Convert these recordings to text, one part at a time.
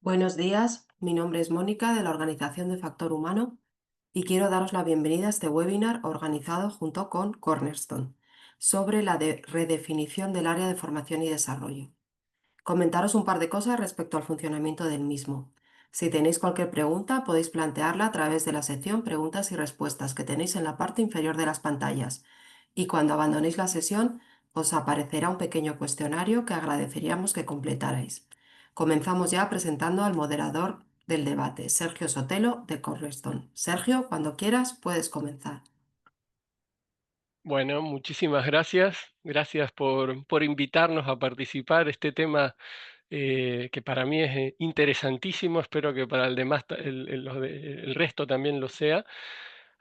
Buenos días, mi nombre es Mónica de la Organización de Factor Humano y quiero daros la bienvenida a este webinar organizado junto con Cornerstone sobre la redefinición del área de formación y desarrollo. Comentaros un par de cosas respecto al funcionamiento del mismo. Si tenéis cualquier pregunta, podéis plantearla a través de la sección Preguntas y Respuestas que tenéis en la parte inferior de las pantallas. Y cuando abandonéis la sesión, os aparecerá un pequeño cuestionario que agradeceríamos que completarais. Comenzamos ya presentando al moderador del debate, Sergio Sotelo, de Cornerstone. Sergio, cuando quieras, puedes comenzar. Bueno, muchísimas gracias. Gracias por invitarnos a participar. Este tema que para mí es interesantísimo, espero que para el demás, el resto también lo sea.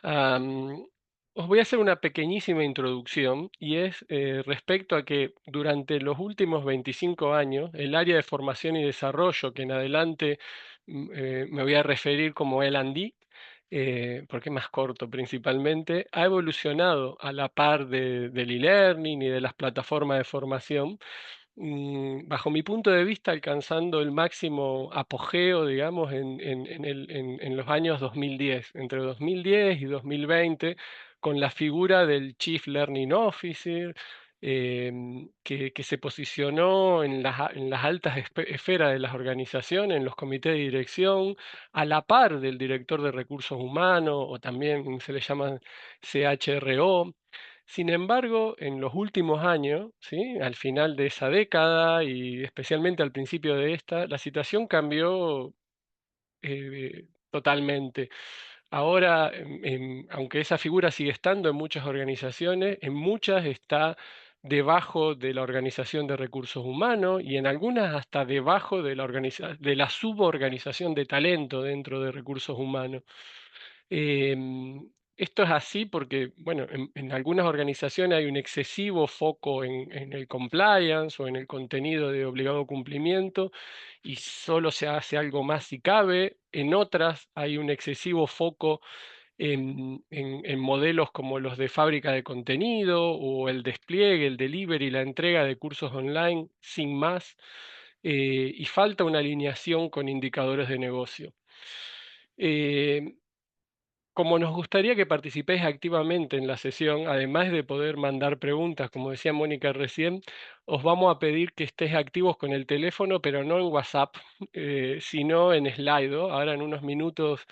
Am, Os voy a hacer una pequeñísima introducción y es respecto a que durante los últimos 25 años, el área de formación y desarrollo, que en adelante me voy a referir como L&D, porque es más corto principalmente, ha evolucionado a la par del e-learning y de las plataformas de formación, bajo mi punto de vista, alcanzando el máximo apogeo, digamos, en los años 2010, entre 2010 y 2020, con la figura del Chief Learning Officer, que se posicionó en las altas esferas de las organizaciones, en los comités de dirección, a la par del director de recursos humanos, o también se le llama CHRO. Sin embargo, en los últimos años, ¿sí? Al final de esa década y especialmente al principio de esta, la situación cambió totalmente. Ahora, aunque esa figura sigue estando en muchas organizaciones, en muchas está debajo de la organización de recursos humanos y en algunas hasta debajo de de la suborganización de talento dentro de recursos humanos. Esto es así porque, bueno, en algunas organizaciones hay un excesivo foco en el compliance o en el contenido de obligado cumplimiento y solo se hace algo más si cabe. En otras hay un excesivo foco en modelos como los de fábrica de contenido o el despliegue, el delivery, la entrega de cursos online sin más, y falta una alineación con indicadores de negocio. Eh, Como nos gustaría que participéis activamente en la sesión, además de poder mandar preguntas, como decía Mónica recién, os vamos a pedir que estéis activos con el teléfono, pero no en WhatsApp, sino en Slido. Ahora en unos minutos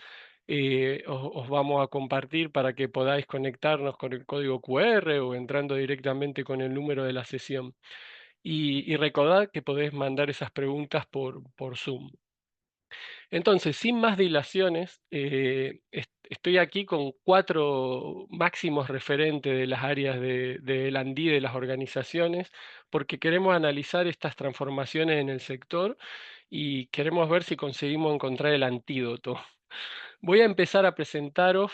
os vamos a compartir para que podáis conectarnos con el código QR o entrando directamente con el número de la sesión. Y recordad que podéis mandar esas preguntas por Zoom. Entonces, sin más dilaciones, estoy aquí con cuatro máximos referentes de las áreas de L&D de las organizaciones, porque queremos analizar estas transformaciones en el sector y queremos ver si conseguimos encontrar el antídoto. Voy a empezar a presentaros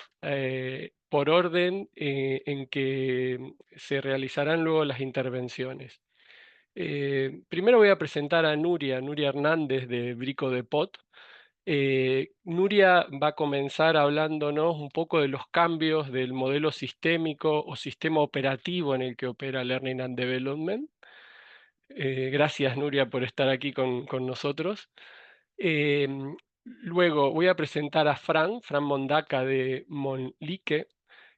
por orden en que se realizarán luego las intervenciones. Primero voy a presentar a Nuria Hernández de Brico de Pot. Nuria va a comenzar hablándonos un poco de los cambios del modelo sistémico o sistema operativo en el que opera Learning and Development. Gracias, Nuria, por estar aquí con nosotros. Luego voy a presentar a Fran Mondaca de Monlique,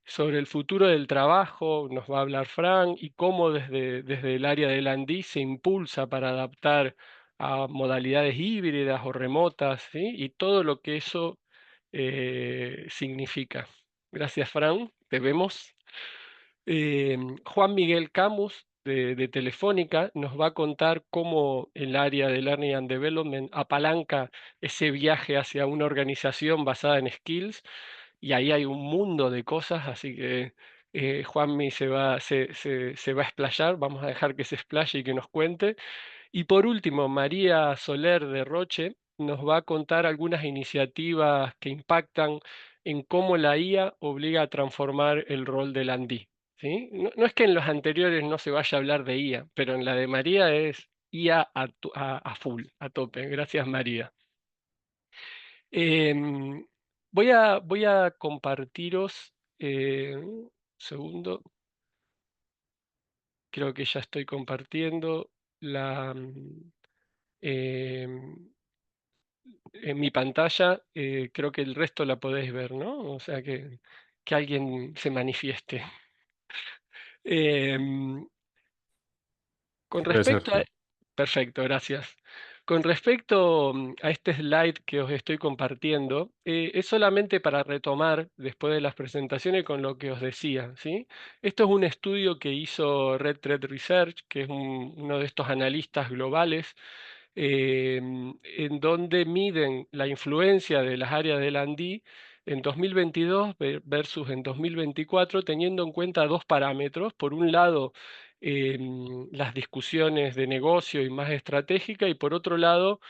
sobre el futuro del trabajo. Nos va a hablar Fran y cómo desde el área del Andí se impulsa para adaptar a modalidades híbridas o remotas, ¿sí? Y todo lo que eso significa. Gracias, Fran. Te vemos. Juan Miguel Camus de Telefónica nos va a contar cómo el área de Learning and Development apalanca ese viaje hacia una organización basada en skills, y ahí hay un mundo de cosas, así que Juanmi se va a explayar. Vamos a dejar que se explaye y que nos cuente. Y por último, María Soler de Roche nos va a contar algunas iniciativas que impactan en cómo la IA obliga a transformar el rol del Andí. ¿Sí? No es que en los anteriores no se vaya a hablar de IA, pero en la de María es IA a full, a tope. Gracias, María. Em, voy a compartiros, un segundo, creo que ya estoy compartiendo la, em, en mi pantalla, creo que el resto la podéis ver, ¿no? O sea que alguien se manifieste. Em, con Se ve, respecto a... Sergio. Perfecto, gracias. Con respecto a este slide que os estoy compartiendo, es solamente para retomar después de las presentaciones con lo que os decía, ¿sí? Esto es un estudio que hizo Red Thread Research, que es uno de estos analistas globales, en donde miden la influencia de las áreas del Andí en 2022 versus en 2024, teniendo en cuenta dos parámetros. Por un lado, las discusiones de negocio y más estratégica, y por otro lado,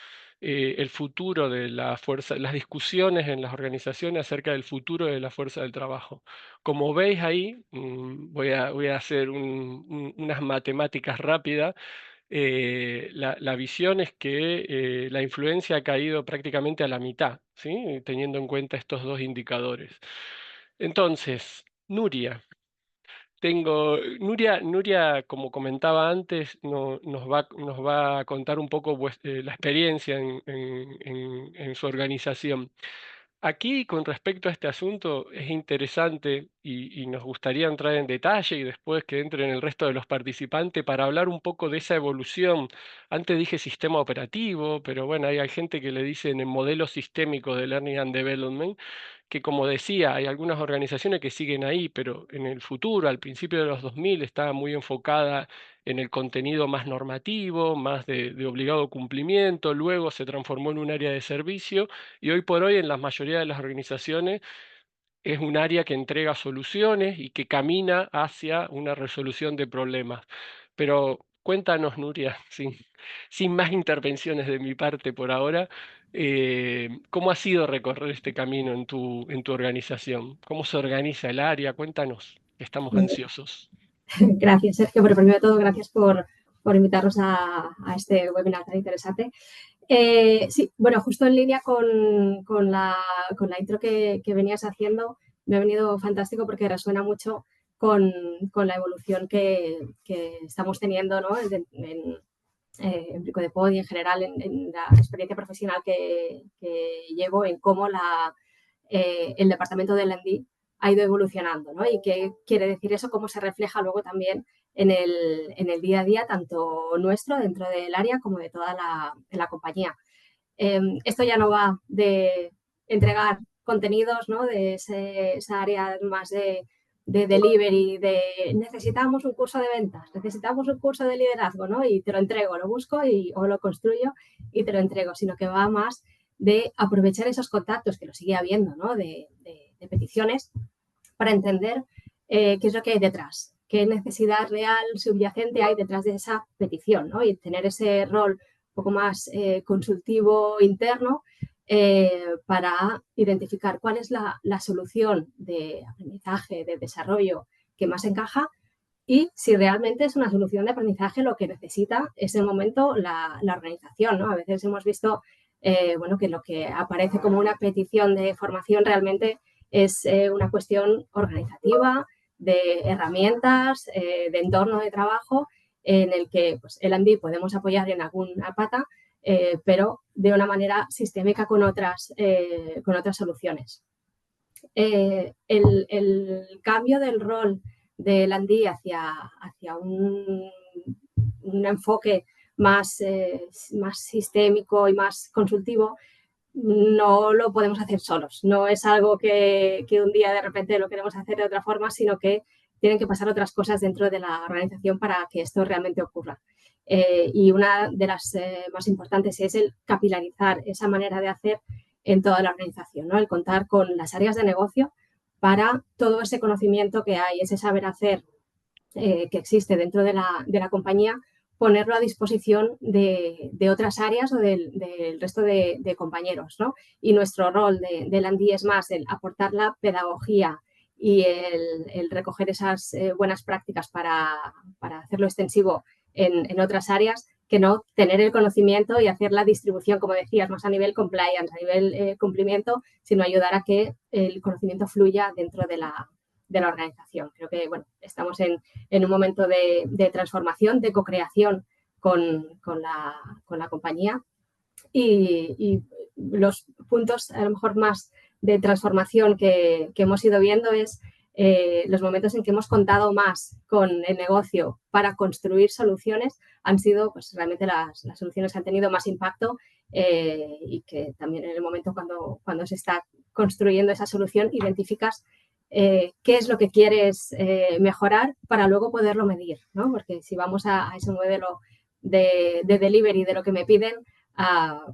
el futuro de la fuerza, las discusiones en las organizaciones acerca del futuro de la fuerza del trabajo. Como veis ahí, voy a hacer unas matemáticas rápidas. La visión es que la influencia ha caído prácticamente a la mitad, ¿sí? Teniendo en cuenta estos dos indicadores. Entonces, Nuria. Nuria, como comentaba antes, nos va a contar un poco la experiencia en su organización. Aquí, con respecto a este asunto, es interesante y nos gustaría entrar en detalle y después que entren el resto de los participantes para hablar un poco de esa evolución. Antes dije sistema operativo, pero bueno, hay gente que le dicen el modelo sistémico de Learning and Development, que como decía, hay algunas organizaciones que siguen ahí, pero en el futuro, al principio de los 2000, estaba muy enfocada en el contenido más normativo, más de obligado cumplimiento, luego se transformó en un área de servicio y hoy por hoy en la mayoría de las organizaciones es un área que entrega soluciones y que camina hacia una resolución de problemas. Pero cuéntanos, Nuria, sin más intervenciones de mi parte por ahora, ¿cómo ha sido recorrer este camino en tu organización? ¿Cómo se organiza el área? Cuéntanos, estamos ansiosos. Gracias, Sergio. Pero primero de todo, gracias por invitarnos a este webinar tan interesante. Sí, bueno, justo en línea con la intro que venías haciendo, me ha venido fantástico porque resuena mucho con la evolución que estamos teniendo, ¿no? En Brico de Pod y en general en la experiencia profesional que llevo en cómo el departamento de L&D ha ido evolucionando, ¿no? Y qué quiere decir eso, cómo se refleja luego también en el día a día, tanto nuestro dentro del área como de toda la compañía. Esto ya no va de entregar contenidos, ¿no? De esa área más de delivery, de necesitamos un curso de ventas, necesitamos un curso de liderazgo, ¿no? Y te lo entrego, lo busco o lo construyo y te lo entrego, sino que va más de aprovechar esos contactos que lo sigue habiendo, ¿no? De peticiones para entender qué es lo que hay detrás, qué necesidad real subyacente hay detrás de esa petición, ¿no? Y tener ese rol un poco más consultivo interno para identificar cuál es la solución de aprendizaje, de desarrollo que más encaja y si realmente es una solución de aprendizaje lo que necesita ese momento la organización, ¿no? A veces hemos visto bueno, que lo que aparece como una petición de formación realmente es una cuestión organizativa, de herramientas, de entorno de trabajo en el que pues, L&D podemos apoyar en alguna pata, pero de una manera sistémica con otras soluciones. El cambio del rol de L&D hacia un enfoque más sistémico y más consultivo no lo podemos hacer solos. No es algo que un día de repente lo queremos hacer de otra forma, sino que tienen que pasar otras cosas dentro de la organización para que esto realmente ocurra. Y una de las más importantes es el capilarizar esa manera de hacer en toda la organización, ¿no? El contar con las áreas de negocio para todo ese conocimiento que hay, ese saber hacer que existe dentro de la compañía, ponerlo a disposición de otras áreas o del resto de compañeros, ¿no? Y nuestro rol de L&D es más el aportar la pedagogía y el recoger esas buenas prácticas para hacerlo extensivo en otras áreas, que no tener el conocimiento y hacer la distribución, como decías, más a nivel compliance, a nivel cumplimiento, sino ayudar a que el conocimiento fluya dentro de la organización. Creo que bueno, estamos en un momento de transformación, de co-creación con la compañía y los puntos a lo mejor más de transformación que hemos ido viendo es los momentos en que hemos contado más con el negocio para construir soluciones han sido pues, realmente las soluciones que han tenido más impacto y que también en el momento cuando se está construyendo esa solución identificas qué es lo que quieres mejorar para luego poderlo medir, ¿no? Porque si vamos a ese modelo de delivery de lo que me piden,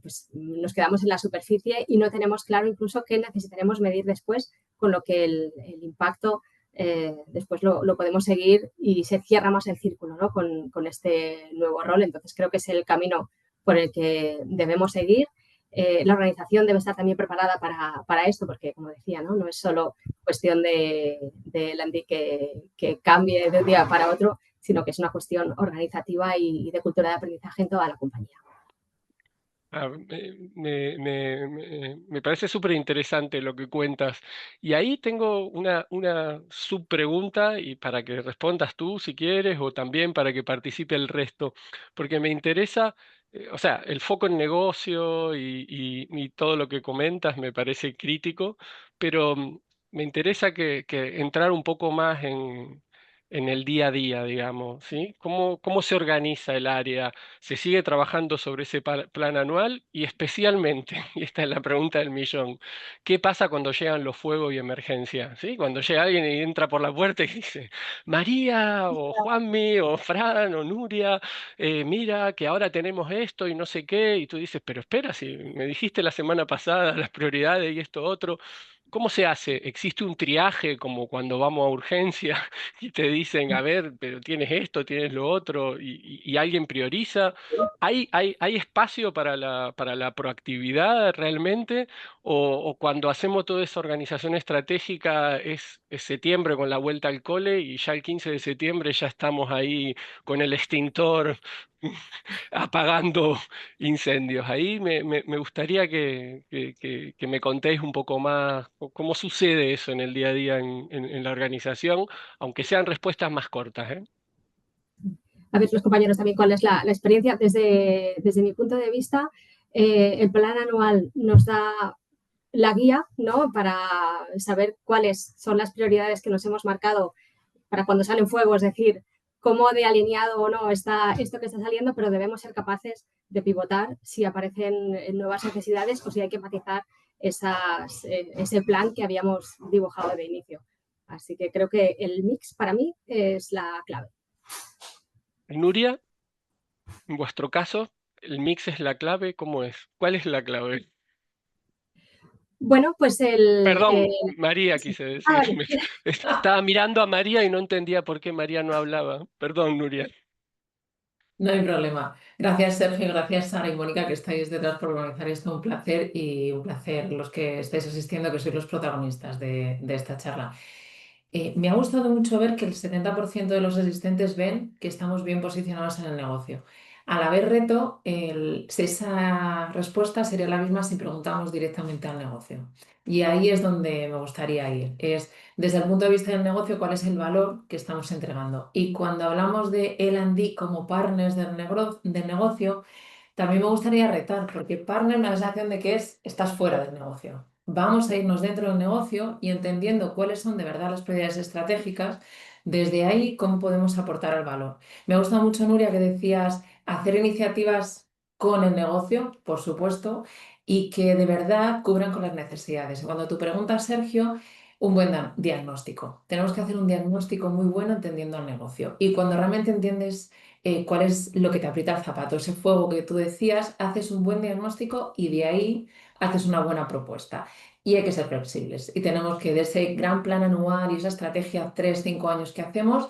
pues nos quedamos en la superficie y no tenemos claro incluso qué necesitaremos medir después, con lo que el impacto después lo podemos seguir y se cierra más el círculo, ¿no? con este nuevo rol. Entonces creo que es el camino por el que debemos seguir. La organización debe estar también preparada para esto, porque como decía, no es solo cuestión de Landy que cambie de un día para otro, sino que es una cuestión organizativa y de cultura de aprendizaje en toda la compañía. Me parece súper interesante lo que cuentas. Y ahí tengo una subpregunta y para que respondas tú si quieres o también para que participe el resto, porque me interesa, o sea, el foco en negocio y todo lo que comentas me parece crítico, pero me interesa que entrar un poco más en el día a día, digamos, ¿sí? ¿Cómo se organiza el área? ¿Se sigue trabajando sobre ese plan anual? Y especialmente, y esta es la pregunta del millón, ¿qué pasa cuando llegan los fuegos y emergencias? ¿Sí? Cuando llega alguien y entra por la puerta y dice, María o Juanmi o Fran o Nuria, mira que ahora tenemos esto y no sé qué, y tú dices, pero espera, si me dijiste la semana pasada las prioridades y esto otro. ¿Cómo se hace? ¿Existe un triaje como cuando vamos a urgencia y te dicen, a ver, pero tienes esto, tienes lo otro, y alguien prioriza? ¿Hay espacio para la proactividad realmente? ¿O cuando hacemos toda esa organización estratégica es septiembre con la vuelta al cole y ya el 15 de septiembre ya estamos ahí con el extintor apagando incendios? Ahí me gustaría que me contéis un poco más cómo sucede eso en el día a día en la organización, aunque sean respuestas más cortas, ¿eh? A ver, los compañeros también cuál es la experiencia. Desde mi punto de vista, el plan anual nos da la guía, ¿no? Para saber cuáles son las prioridades que nos hemos marcado para cuando salen fuego, es decir, cómo de alineado o no está esto que está saliendo, pero debemos ser capaces de pivotar si aparecen nuevas necesidades o si hay que matizar ese plan que habíamos dibujado de inicio. Así que creo que el mix para mí es la clave. Nuria, en vuestro caso, ¿el mix es la clave? ¿Cómo es? ¿Cuál es la clave? Bueno, pues Perdón, María sí. quise decir. Vale. Estaba mirando a María y no entendía por qué María no hablaba. Perdón, Nuria. No hay problema. Gracias, Sergio, gracias, Sara y Mónica, que estáis detrás por organizar esto. Un placer y un placer los que estáis asistiendo, que sois los protagonistas de esta charla. Me ha gustado mucho ver que el 70% de los asistentes ven que estamos bien posicionados en el negocio. Al haber reto, esa respuesta sería la misma si preguntamos directamente al negocio. Y ahí es donde me gustaría ir. Es desde el punto de vista del negocio, cuál es el valor que estamos entregando. Y cuando hablamos de L&D como partners del negocio, también me gustaría retar, porque partner me da la sensación de que estás fuera del negocio. Vamos a irnos dentro del negocio y entendiendo cuáles son de verdad las prioridades estratégicas, desde ahí cómo podemos aportar al valor. Me gusta mucho, Nuria, que decías hacer iniciativas con el negocio, por supuesto, y que de verdad cubran con las necesidades. Cuando tú preguntas, Sergio, un buen diagnóstico. Tenemos que hacer un diagnóstico muy bueno entendiendo al negocio. Y cuando realmente entiendes cuál es lo que te aprieta el zapato, ese fuego que tú decías, haces un buen diagnóstico y de ahí haces una buena propuesta. Y hay que ser flexibles. Y tenemos que, de ese gran plan anual y esa estrategia 3, 5 años que hacemos,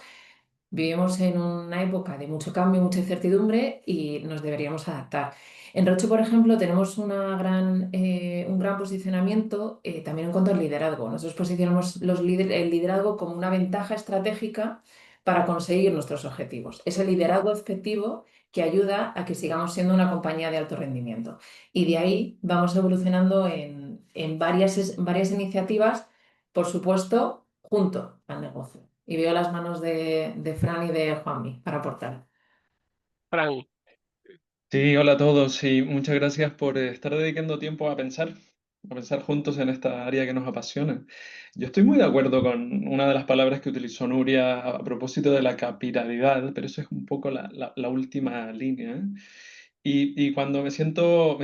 vivimos en una época de mucho cambio, mucha incertidumbre y nos deberíamos adaptar. En Roche, por ejemplo, tenemos un gran posicionamiento también en cuanto al liderazgo. Nosotros posicionamos el liderazgo como una ventaja estratégica para conseguir nuestros objetivos. Es el liderazgo efectivo que ayuda a que sigamos siendo una compañía de alto rendimiento. Y de ahí vamos evolucionando en varias iniciativas, por supuesto, junto al negocio. Y veo las manos de Fran y de Juanmi para aportar. Fran, Sí, hola a todos y muchas gracias por estar dedicando tiempo a pensar juntos en esta área que nos apasiona. Yo estoy muy de acuerdo con una de las palabras que utilizó Nuria a propósito de la capilaridad, pero eso es un poco la última línea, ¿eh? Y cuando me siento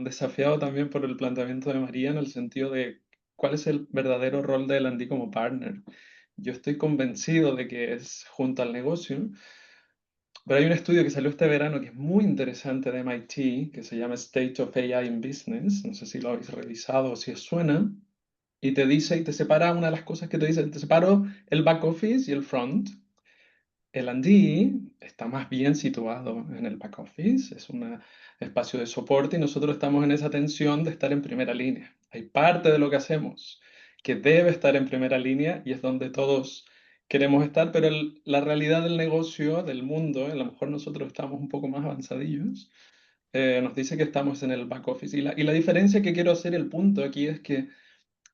desafiado también por el planteamiento de María en el sentido de cuál es el verdadero rol de L&D como partner. Yo estoy convencido de que es junto al negocio. Pero hay un estudio que salió este verano que es muy interesante de MIT, que se llama State of AI in Business. No sé si lo habéis revisado o si os suena. Y te dice, y te separa una de las cosas que te dice, te separo el back office y el front. El L&D está más bien situado en el back office, es un espacio de soporte y nosotros estamos en esa tensión de estar en primera línea. Hay parte de lo que hacemos que debe estar en primera línea y es donde todos queremos estar, pero la realidad del negocio, del mundo, a lo mejor nosotros estamos un poco más avanzadillos, nos dice que estamos en el back office. Y la diferencia que quiero hacer, el punto aquí es que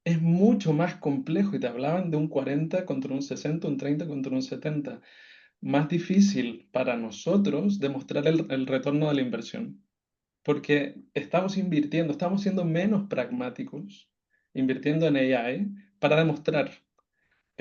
es mucho más complejo y te hablaban de un 40 contra un 60, un 30 contra un 70 más difícil para nosotros demostrar el retorno de la inversión, porque estamos invirtiendo, estamos siendo menos pragmáticos, invirtiendo en AI para demostrar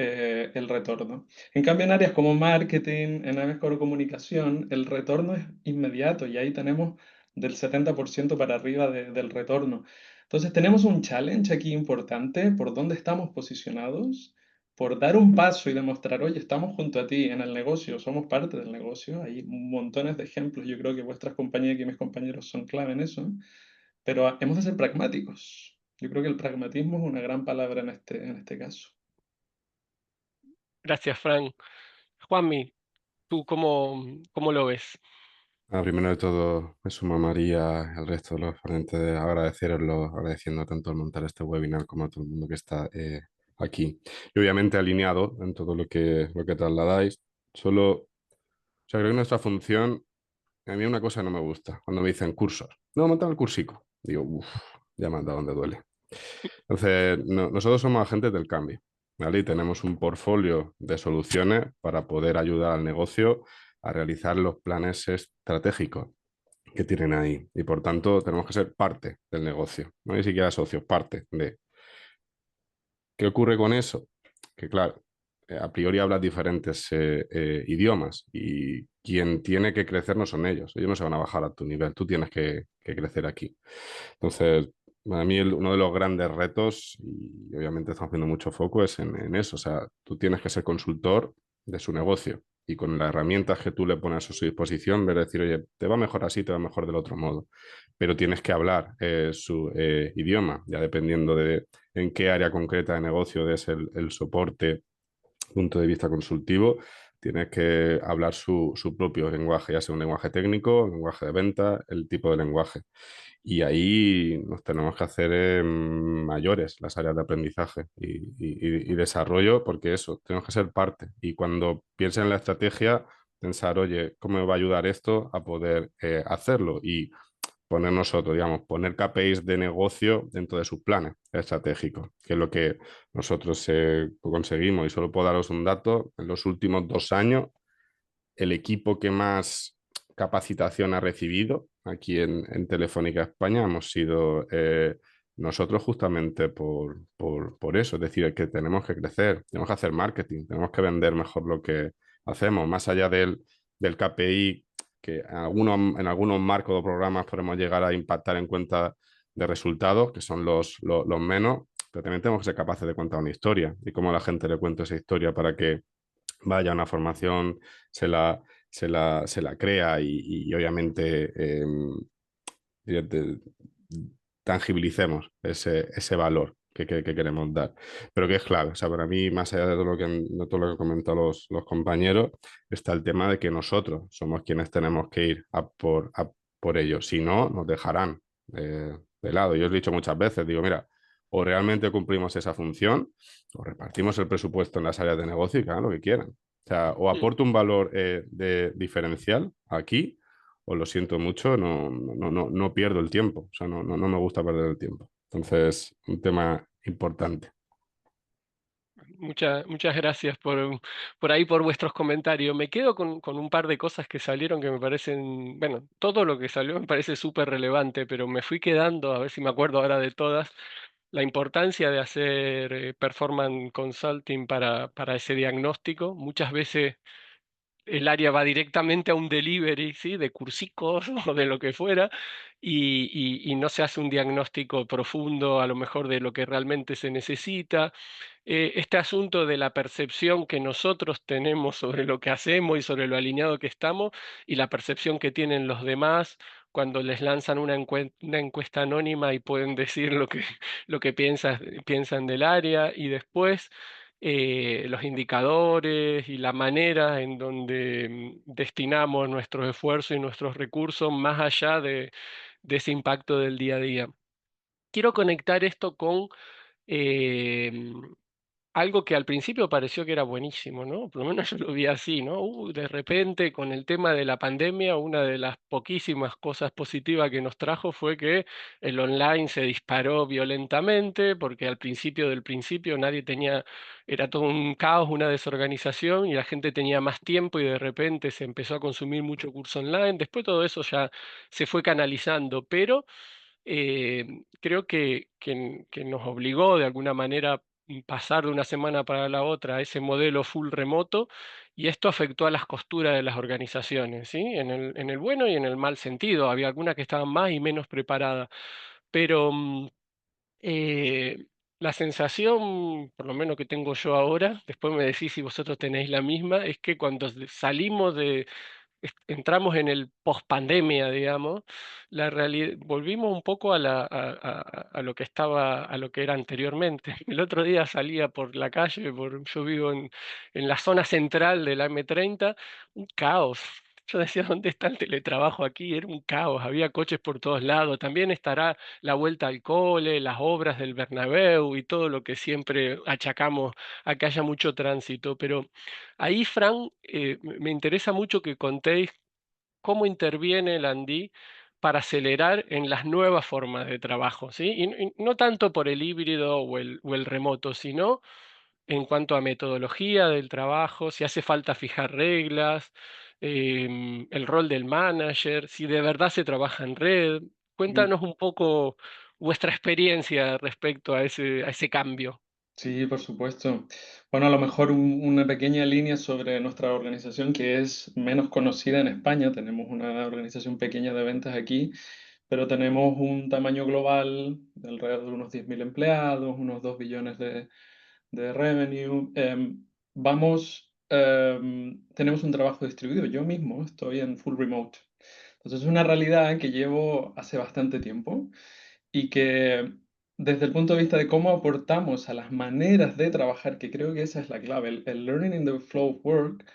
el retorno. En cambio, en áreas como marketing, en áreas como comunicación, el retorno es inmediato y ahí tenemos del 70% para arriba del retorno. Entonces, tenemos un challenge aquí importante por dónde estamos posicionados, por dar un paso y demostrar, oye, estamos junto a ti en el negocio, somos parte del negocio. Hay montones de ejemplos, yo creo que vuestras compañías y mis compañeros son clave en eso, pero hemos de ser pragmáticos. Yo creo que el pragmatismo es una gran palabra en este caso. Gracias, Fran. Juanmi, ¿tú cómo lo ves? Primero de todo, me sumo a María y al resto de los ponentes agradeciendo tanto al montar este webinar como a todo el mundo que está aquí. Y obviamente alineado en todo lo que trasladáis. O sea, creo que nuestra función, a mí una cosa no me gusta, cuando me dicen cursos. No, montar el cursico. Digo, uff, ya me han dado donde duele. Entonces, nosotros somos agentes del cambio, ¿vale? Y tenemos un portfolio de soluciones para poder ayudar al negocio a realizar los planes estratégicos que tienen ahí. Y por tanto, tenemos que ser parte del negocio, no ni siquiera socios, parte de. ¿Qué ocurre con eso? Que claro, a priori hablas diferentes idiomas y quien tiene que crecer no son ellos. Ellos no se van a bajar a tu nivel, tú tienes que crecer aquí. Entonces, para mí uno de los grandes retos, y obviamente estamos haciendo mucho foco, es en eso. O sea, tú tienes que ser consultor de su negocio y con las herramientas que tú le pones a su disposición, ver decir, oye, te va mejor así, te va mejor del otro modo. Pero tienes que hablar su idioma, ya dependiendo de en qué área concreta de negocio es el soporte, punto de vista consultivo, tienes que hablar su propio lenguaje, ya sea un lenguaje técnico, un lenguaje de venta, el tipo de lenguaje. Y ahí nos tenemos que hacer mayores las áreas de aprendizaje y desarrollo, porque eso, tenemos que ser parte. Y cuando piensen en la estrategia, pensar, oye, ¿cómo me va a ayudar esto a poder hacerlo? Y poner nosotros, digamos, poner KPIs de negocio dentro de sus planes estratégicos, que es lo que nosotros conseguimos. Y solo puedo daros un dato, en los últimos 2 años, el equipo que más capacitación ha recibido aquí en Telefónica España hemos sido nosotros justamente por eso, es decir, que tenemos que crecer, tenemos que hacer marketing, tenemos que vender mejor lo que hacemos, más allá del KPI, que en algunos marcos de programas podemos llegar a impactar en cuenta de resultados, que son los menos, pero también tenemos que ser capaces de contar una historia y cómo la gente le cuenta esa historia para que vaya a una formación, se la crea y obviamente eh, tangibilicemos ese valor que queremos dar. Pero que es clave, o sea, para mí, más allá de todo lo que han comentado los compañeros, está el tema de que nosotros somos quienes tenemos que ir a por ello. Si no, nos dejarán de lado. Yo os he dicho muchas veces, digo, mira, o realmente cumplimos esa función, o repartimos el presupuesto en las áreas de negocio y que hagan lo que quieran. O sea, o aporto un valor de diferencial aquí, o lo siento mucho, no pierdo el tiempo. O sea, no me gusta perder el tiempo. Entonces, un tema importante. Muchas gracias por ahí, por vuestros comentarios. Me quedo con un par de cosas que salieron que me parecen, bueno, todo lo que salió me parece súper relevante, pero me fui quedando, a ver si me acuerdo ahora de todas, la importancia de hacer performance consulting para ese diagnóstico. Muchas veces el área va directamente a un delivery, ¿sí? De cursicos o de lo que fuera, y no se hace un diagnóstico profundo, a lo mejor de lo que realmente se necesita. Este asunto de la percepción que nosotros tenemos sobre lo que hacemos y sobre lo alineado que estamos, y la percepción que tienen los demás cuando les lanzan una encuesta anónima y pueden decir lo que piensan del área, y después los indicadores y la manera en donde destinamos nuestros esfuerzos y nuestros recursos más allá de ese impacto del día a día. Quiero conectar esto con eh, algo que al principio pareció que era buenísimo, ¿no? Por lo menos yo lo vi así, ¿no? De repente, con el tema de la pandemia, una de las poquísimas cosas positivas que nos trajo fue que el online se disparó violentamente, porque al principio del principio nadie tenía, era todo un caos, una desorganización, y la gente tenía más tiempo y de repente se empezó a consumir mucho curso online. Después todo eso ya se fue canalizando, pero creo que nos obligó de alguna manera pasar de una semana para la otra a ese modelo full remoto, y esto afectó a las costuras de las organizaciones, ¿sí? En el bueno y en el mal sentido. Había algunas que estaban más y menos preparadas, pero eh, la sensación, por lo menos que tengo yo ahora, después me decís si vosotros tenéis la misma, es que cuando salimos entramos en el post-pandemia, digamos, la realidad, volvimos un poco a lo que estaba, a lo que era anteriormente. El otro día salía por la calle, yo vivo en la zona central de la M30, un caos. Yo decía, ¿dónde está el teletrabajo aquí? Era un caos, había coches por todos lados. También estará la vuelta al cole, las obras del Bernabéu y todo lo que siempre achacamos a que haya mucho tránsito. Pero ahí, Fran, me interesa mucho que contéis cómo interviene el Andí para acelerar en las nuevas formas de trabajo, ¿sí? Y no tanto por el híbrido o el remoto, sino en cuanto a metodología del trabajo, si hace falta fijar reglas, el rol del manager, si de verdad se trabaja en red. Cuéntanos un poco vuestra experiencia respecto a ese cambio. Sí, por supuesto. Bueno, a lo mejor una pequeña línea sobre nuestra organización que es menos conocida en España. Tenemos una organización pequeña de ventas aquí, pero tenemos un tamaño global de alrededor de unos 10.000 empleados, unos 2 billones de revenue. Tenemos un trabajo distribuido. Yo mismo estoy en full remote. Entonces es una realidad que llevo hace bastante tiempo y que desde el punto de vista de cómo aportamos a las maneras de trabajar, que creo que esa es la clave, el Learning in the Flow of Work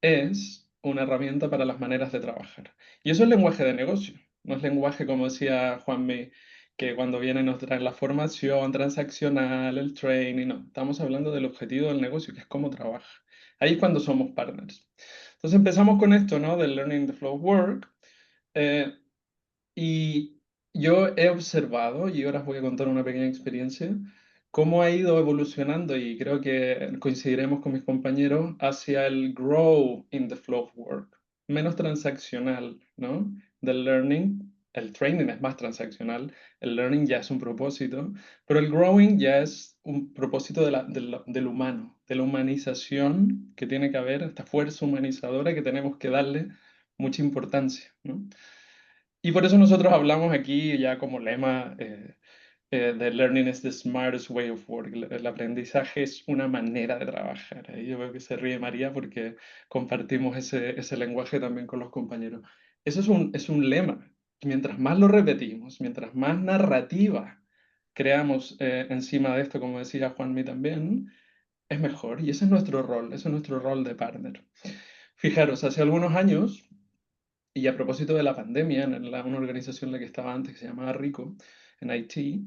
es una herramienta para las maneras de trabajar. Y eso es lenguaje de negocio, no es lenguaje, como decía Juanmi, que cuando vienen nos traen la formación transaccional, el training, no, estamos hablando del objetivo del negocio, que es cómo trabaja. Ahí es cuando somos partners. Entonces empezamos con esto, ¿no? Del Learning in the Flow of Work. eh, y yo he observado, y ahora os voy a contar una pequeña experiencia, cómo ha ido evolucionando, y creo que coincidiremos con mis compañeros, hacia el grow in the flow of work, menos transaccional, ¿no? Del learning, el training es más transaccional, el learning ya es un propósito, pero el growing ya es un propósito del humano, de la humanización que tiene que haber, esta fuerza humanizadora que tenemos que darle mucha importancia, ¿no? Y por eso nosotros hablamos aquí ya como lema de Learning is the smartest way of work. El aprendizaje es una manera de trabajar. Ahí yo veo que se ríe María porque compartimos ese lenguaje también con los compañeros. Eso es un lema. Mientras más lo repetimos, mientras más narrativa creamos encima de esto, como decía Juanmi también, es mejor. Y ese es nuestro rol, ese es nuestro rol de partner. Fijaros, hace algunos años y a propósito de la pandemia, en una organización en la que estaba antes, que se llamaba Rico, en Haití,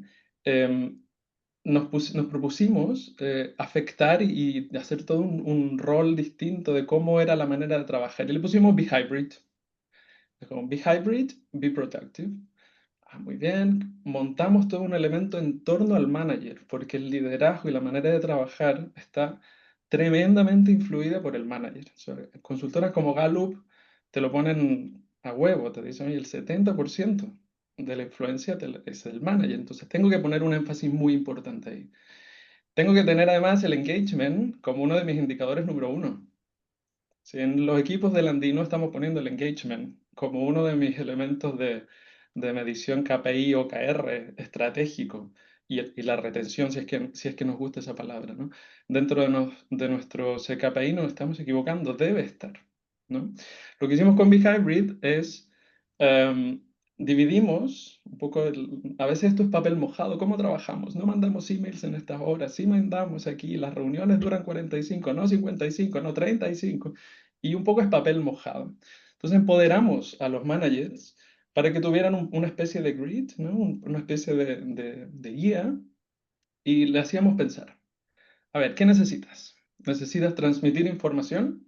nos propusimos afectar y hacer todo un rol distinto de cómo era la manera de trabajar. Y le pusimos Be Hybrid. Be Hybrid, Be Productive. Muy bien, montamos todo un elemento en torno al manager, porque el liderazgo y la manera de trabajar está tremendamente influida por el manager. Consultoras como Gallup te lo ponen a huevo, te dicen, oye, el 70% de la influencia es el manager, entonces tengo que poner un énfasis muy importante ahí. Tengo que tener además el engagement como uno de mis indicadores número 1. Si en los equipos de Landino estamos poniendo el engagement como uno de mis elementos de medición KPI o KR estratégico y la retención, si es que nos gusta esa palabra, ¿no? Dentro de nuestros KPI nos estamos equivocando, debe estar, ¿no? Lo que hicimos con BeHybrid es dividimos un poco, a veces esto es papel mojado, ¿cómo trabajamos? No mandamos emails en estas horas, sí mandamos aquí, las reuniones duran 45, no 55, no 35, y un poco es papel mojado. Entonces empoderamos a los managers para que tuvieran una especie de grid, ¿no? Una especie de guía, y le hacíamos pensar, a ver, ¿qué necesitas? ¿Necesitas transmitir información?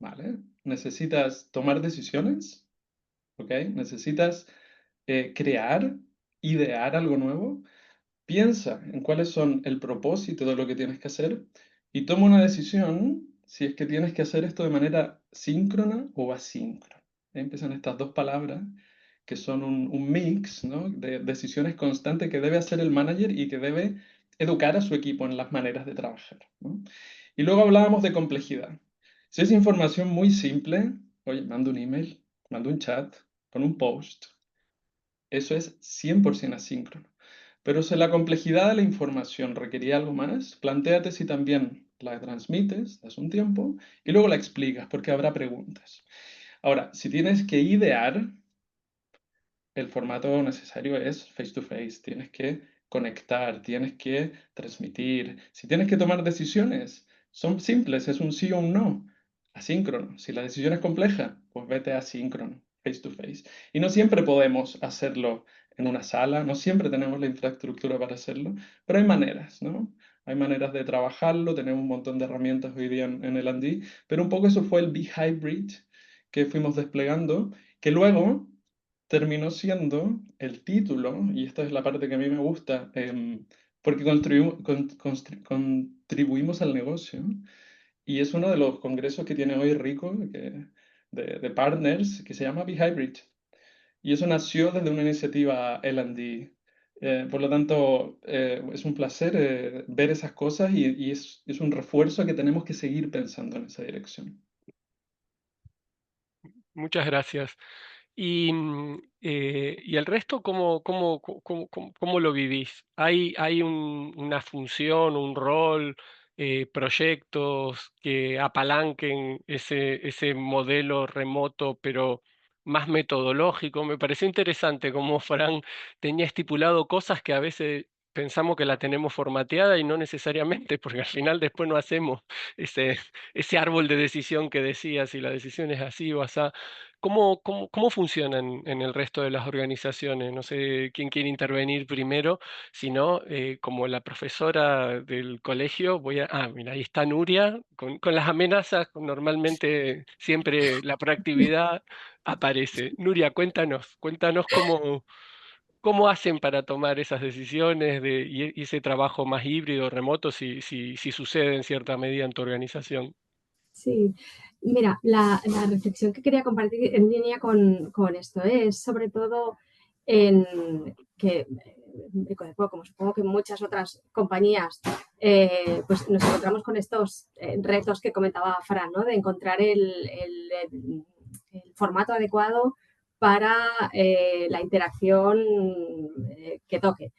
¿Vale? ¿Necesitas tomar decisiones? ¿Ok? ¿Necesitas crear, idear algo nuevo? Piensa en cuáles son el propósito de lo que tienes que hacer y toma una decisión si es que tienes que hacer esto de manera síncrona o asíncrona. Empiezan estas dos palabras que son un mix, ¿no? de decisiones constantes que debe hacer el manager y que debe educar a su equipo en las maneras de trabajar, ¿no? Y luego hablábamos de complejidad. Si es información muy simple, oye, mando un email, mando un chat, con un post, eso es 100% asíncrono. Pero si la complejidad de la información requería algo más, plantéate si también la transmites, das un tiempo, y luego la explicas, porque habrá preguntas. Ahora, si tienes que idear, el formato necesario es face to face. Tienes que conectar, tienes que transmitir. Si tienes que tomar decisiones, son simples, es un sí o un no. Asíncrono. Si la decisión es compleja, pues vete asíncrono, face to face. Y no siempre podemos hacerlo en una sala, no siempre tenemos la infraestructura para hacerlo, pero hay maneras, ¿no? Hay maneras de trabajarlo, tenemos un montón de herramientas hoy día en el Andí, pero un poco eso fue el BeHybrid que fuimos desplegando, que luego terminó siendo el título, y esta es la parte que a mí me gusta, porque contribuimos al negocio, y es uno de los congresos que tiene hoy Rico, de partners, que se llama BeHybrid. Y eso nació desde una iniciativa L&D. Por lo tanto, es un placer ver esas cosas y es un refuerzo que tenemos que seguir pensando en esa dirección. Muchas gracias. Y el resto, ¿cómo lo vivís? ¿Hay una función, un rol, proyectos que apalanquen ese modelo remoto, pero más metodológico? Me pareció interesante cómo Fran tenía estipulado cosas que a veces pensamos que la tenemos formateada y no necesariamente, porque al final después no hacemos ese árbol de decisión que decías, si la decisión es así o así. ¿Cómo funcionan en el resto de las organizaciones? No sé quién quiere intervenir primero, si no, como la profesora del colegio, mira, ahí está Nuria, con las amenazas, normalmente siempre la proactividad aparece. Nuria, cuéntanos cómo hacen para tomar esas decisiones y ese trabajo más híbrido, remoto, si sucede en cierta medida en tu organización. Sí, mira, la reflexión que quería compartir en línea con esto es sobre todo en que, como supongo que muchas otras compañías, pues nos encontramos con estos retos que comentaba Fran, ¿no? De encontrar el formato adecuado para la interacción que toque.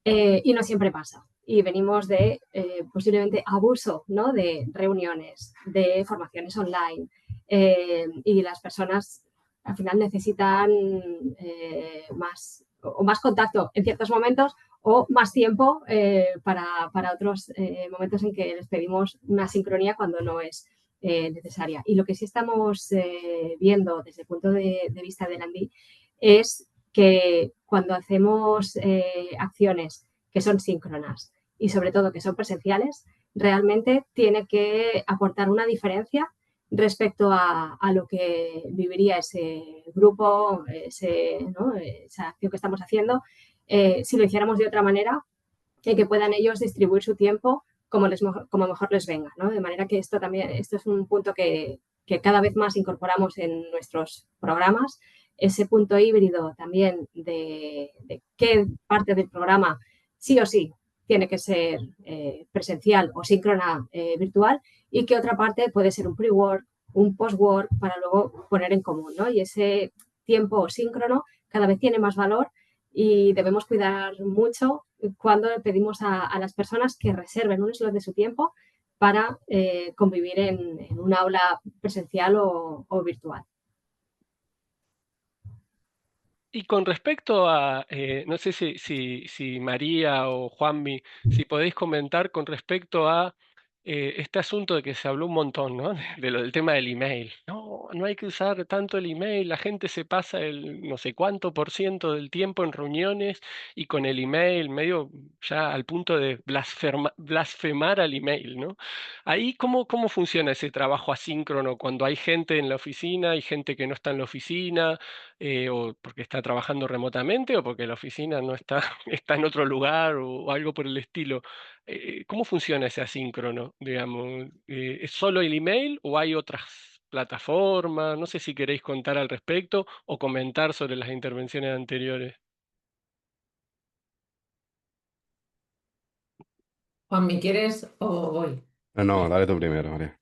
Y no siempre pasa. Y venimos de posiblemente abuso, ¿no? De reuniones, de formaciones online. Y las personas al final necesitan más contacto en ciertos momentos o más tiempo para otros momentos en que les pedimos una sincronía cuando no es necesaria. Y lo que sí estamos viendo desde el punto de vista del Andí es que cuando hacemos acciones que son síncronas y sobre todo que son presenciales, realmente tiene que aportar una diferencia respecto a lo que viviría ese grupo, ¿no? Esa acción que estamos haciendo, si lo hiciéramos de otra manera y que puedan ellos distribuir su tiempo como mejor les venga, ¿no? De manera que esto es un punto que cada vez más incorporamos en nuestros programas, ese punto híbrido también de qué parte del programa sí o sí tiene que ser presencial o síncrona virtual y qué otra parte puede ser un pre-work, un post-work para luego poner en común, ¿no? Y ese tiempo síncrono cada vez tiene más valor y debemos cuidar mucho cuando pedimos a las personas que reserven un slot de su tiempo para convivir en un aula presencial o virtual. Y con respecto a, no sé si María o Juanmi, si podéis comentar con respecto a este asunto de que se habló un montón, ¿no? De lo del tema del email. No, no hay que usar tanto el email, la gente se pasa el no sé cuánto por ciento del tiempo en reuniones y con el email, medio ya al punto de blasfemar al email, ¿no? Ahí, ¿cómo funciona ese trabajo asíncrono cuando hay gente en la oficina y gente que no está en la oficina? O porque está trabajando remotamente o porque la oficina no está, está en otro lugar o algo por el estilo. ¿Cómo funciona ese asíncrono, digamos? ¿Es solo el email o hay otras plataformas? No sé si queréis contar al respecto o comentar sobre las intervenciones anteriores. Juanmi, ¿quieres o voy? No, dale tú primero, María.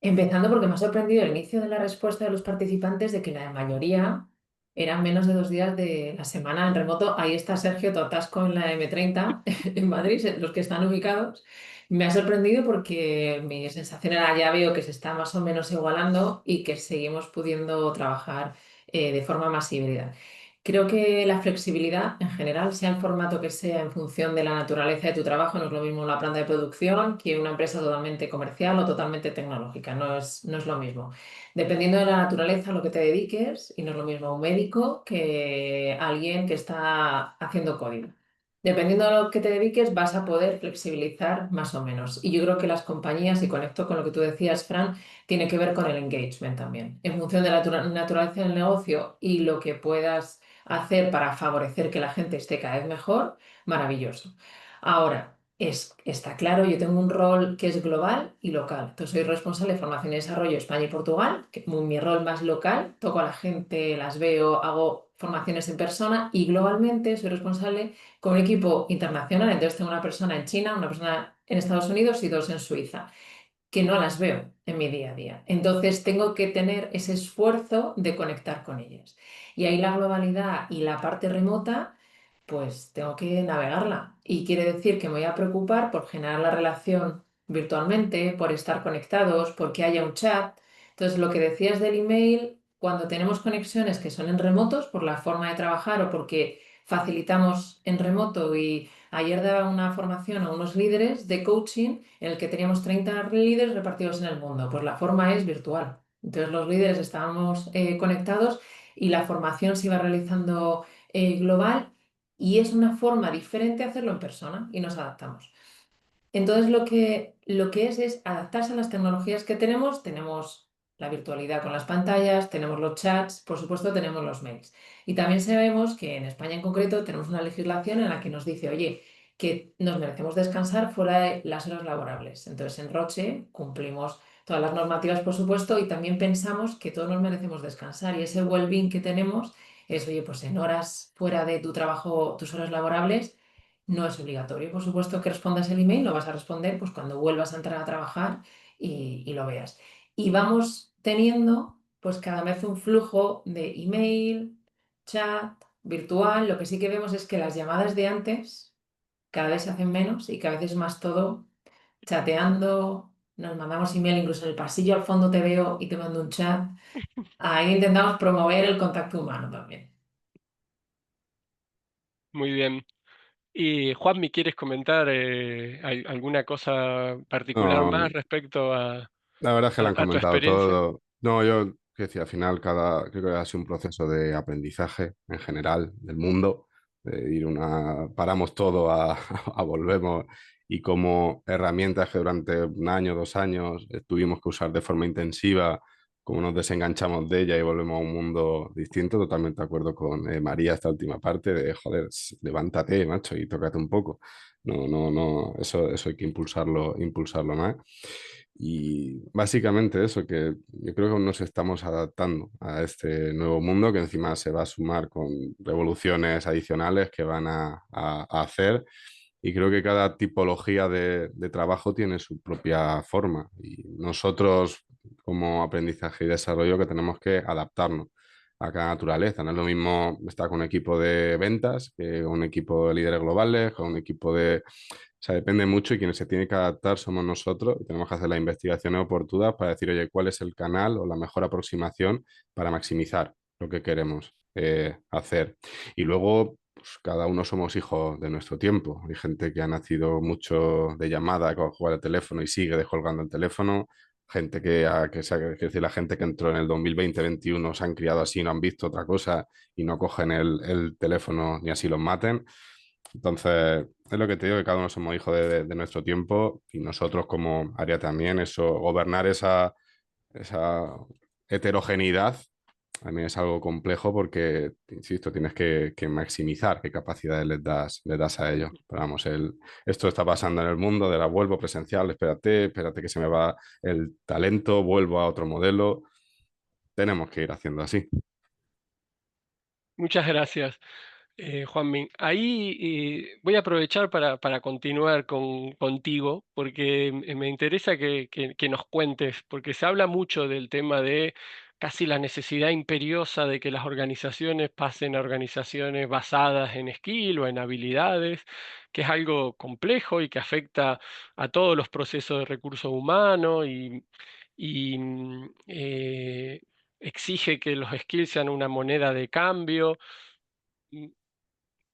Empezando porque me ha sorprendido el inicio de la respuesta de los participantes de que la mayoría eran menos de 2 días de la semana en remoto. Ahí está Sergio Totasco en la M30 en Madrid, los que están ubicados. Me ha sorprendido porque mi sensación era ya veo que se está más o menos igualando y que seguimos pudiendo trabajar de forma más híbrida. Creo que la flexibilidad en general, sea el formato que sea en función de la naturaleza de tu trabajo, no es lo mismo una planta de producción que una empresa totalmente comercial o totalmente tecnológica, no es lo mismo. Dependiendo de la naturaleza a lo que te dediques, y no es lo mismo un médico que alguien que está haciendo código. Dependiendo de lo que te dediques, vas a poder flexibilizar más o menos. Y yo creo que las compañías, y conecto con lo que tú decías, Fran, tiene que ver con el engagement también. En función de la naturaleza del negocio y lo que puedas hacer para favorecer que la gente esté cada vez mejor, maravilloso. Ahora, está claro, yo tengo un rol que es global y local. Entonces, soy responsable de formación y desarrollo España y Portugal, que mi rol más local, toco a la gente, las veo, hago formaciones en persona y globalmente soy responsable con un equipo internacional. Entonces, tengo una persona en China, una persona en Estados Unidos y 2 en Suiza que no las veo en mi día a día. Entonces tengo que tener ese esfuerzo de conectar con ellas. Y ahí la globalidad y la parte remota, pues tengo que navegarla. Y quiere decir que me voy a preocupar por generar la relación virtualmente, por estar conectados, porque haya un chat. Entonces, lo que decías del email, cuando tenemos conexiones que son en remotos, por la forma de trabajar o porque facilitamos en remoto y ayer daba una formación a unos líderes de coaching en el que teníamos 30 líderes repartidos en el mundo. Pues la forma es virtual. Entonces los líderes estábamos conectados y la formación se iba realizando global y es una forma diferente de hacerlo en persona y nos adaptamos. Entonces lo que es adaptarse a las tecnologías que tenemos. Tenemos la virtualidad con las pantallas, tenemos los chats, por supuesto tenemos los mails. Y también sabemos que en España en concreto tenemos una legislación en la que nos dice, oye, que nos merecemos descansar fuera de las horas laborables. Entonces en Roche cumplimos todas las normativas, por supuesto, y también pensamos que todos nos merecemos descansar. Y ese well-being que tenemos es, oye, pues en horas fuera de tu trabajo, tus horas laborables, no es obligatorio, por supuesto, que respondas el email, lo vas a responder pues, cuando vuelvas a entrar a trabajar y lo veas. Y vamos teniendo pues cada vez un flujo de email, chat, virtual. Lo que sí que vemos es que las llamadas de antes cada vez se hacen menos y cada vez es más todo chateando, nos mandamos email, incluso en el pasillo al fondo te veo y te mando un chat. Ahí intentamos promover el contacto humano también. Muy bien. Y Juanmi, ¿quieres comentar alguna cosa particular No, más respecto la verdad es que lo han a tu comentado experiencia? todo. No, yo que decía, al final creo que ha sido un proceso de aprendizaje en general del mundo, de ir paramos todo a volvemos y como herramientas que durante un año, 2 años tuvimos que usar de forma intensiva, como nos desenganchamos de ella y volvemos a un mundo distinto. Totalmente de acuerdo con María, esta última parte de, joder, levántate, macho, y tócate un poco. No, no, no, eso hay que impulsarlo más. Y básicamente eso, que yo creo que nos estamos adaptando a este nuevo mundo que encima se va a sumar con revoluciones adicionales que van a hacer. Y creo que cada tipología de trabajo tiene su propia forma. Y nosotros, como aprendizaje y desarrollo, que tenemos que adaptarnos a cada naturaleza. No es lo mismo estar con un equipo de ventas que con un equipo de líderes globales, con un equipo de... O sea, depende mucho y quienes se tiene que adaptar somos nosotros y tenemos que hacer las investigaciones oportunas para decir, oye, ¿cuál es el canal o la mejor aproximación para maximizar lo que queremos hacer? Y luego, pues cada uno somos hijos de nuestro tiempo. Hay gente que ha nacido mucho de llamada, que juega el teléfono y sigue descolgando el teléfono. Gente que decir, la gente que entró en el 2020-21 se han criado así, no han visto otra cosa y no cogen el teléfono ni así los maten. Entonces, es lo que te digo, que cada uno somos hijos de nuestro tiempo y nosotros como área también, eso, gobernar esa heterogeneidad también es algo complejo porque, insisto, tienes que maximizar qué capacidades les das a ellos. Pero vamos, esto está pasando en el mundo de la vuelvo presencial, espérate que se me va el talento, vuelvo a otro modelo. Tenemos que ir haciendo así. Muchas gracias. Juanmin, ahí voy a aprovechar para continuar contigo, porque me interesa que nos cuentes, porque se habla mucho del tema de casi la necesidad imperiosa de que las organizaciones pasen a organizaciones basadas en skill o en habilidades, que es algo complejo y que afecta a todos los procesos de recursos humanos y exige que los skills sean una moneda de cambio.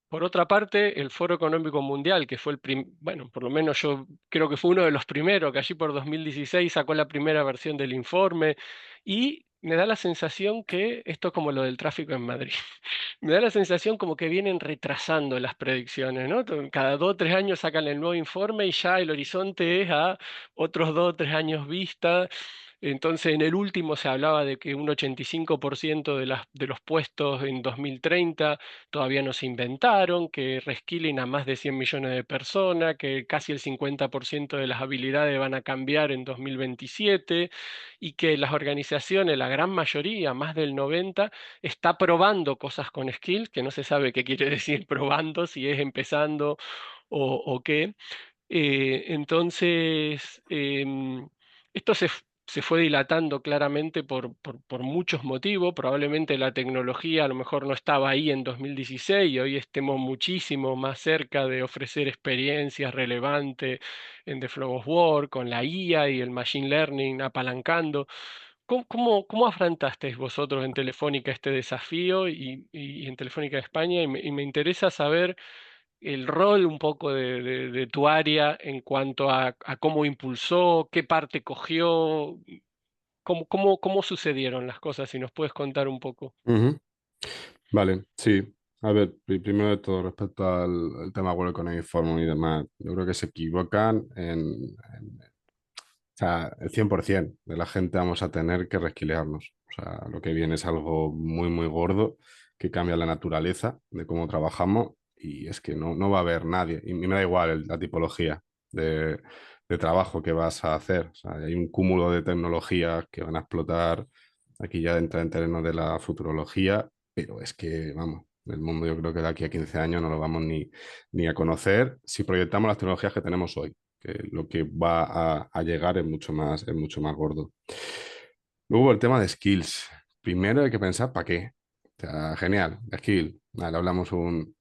Por otra parte, el Foro Económico Mundial, que fue bueno, por lo menos yo creo que fue uno de los primeros, que allí por 2016 sacó la primera versión del informe, y me da la sensación que esto es como lo del tráfico en Madrid. Me da la sensación como que vienen retrasando las predicciones, ¿no? Cada 2 o 3 años sacan el nuevo informe y ya el horizonte es a otros 2 o 3 años vista. Entonces, en el último se hablaba de que un 85% de los puestos en 2030 todavía no se inventaron, que reskilling a más de 100 millones de personas, que casi el 50% de las habilidades van a cambiar en 2027 y que las organizaciones, la gran mayoría, más del 90%, está probando cosas con skills, que no se sabe qué quiere decir probando, si es empezando o qué. Entonces, esto se fue dilatando claramente por muchos motivos. Probablemente la tecnología a lo mejor no estaba ahí en 2016 y hoy estemos muchísimo más cerca de ofrecer experiencias relevantes en The Flow of Work, con la IA y el Machine Learning apalancando. ¿Cómo afrontasteis vosotros en Telefónica este desafío y en Telefónica de España? Y me interesa saber el rol un poco de tu área en cuanto a cómo impulsó, qué parte cogió, cómo sucedieron las cosas, si nos puedes contar un poco. Ujú. Vale, sí. A ver, primero de todo, respecto al tema World Economic Forum y demás, yo creo que se equivocan o sea, el 100% de la gente vamos a tener que resquilearnos. O sea, lo que viene es algo muy, muy gordo que cambia la naturaleza de cómo trabajamos y es que no va a haber nadie. Y me da igual la tipología de trabajo que vas a hacer. O sea, hay un cúmulo de tecnologías que van a explotar. Aquí ya entra en terreno de la futurología, pero es que, vamos, el mundo yo creo que de aquí a 15 años no lo vamos ni a conocer si proyectamos las tecnologías que tenemos hoy, que lo que va a llegar es mucho más gordo. Luego el tema de skills. Primero hay que pensar para qué. O sea, genial, skill. Vale,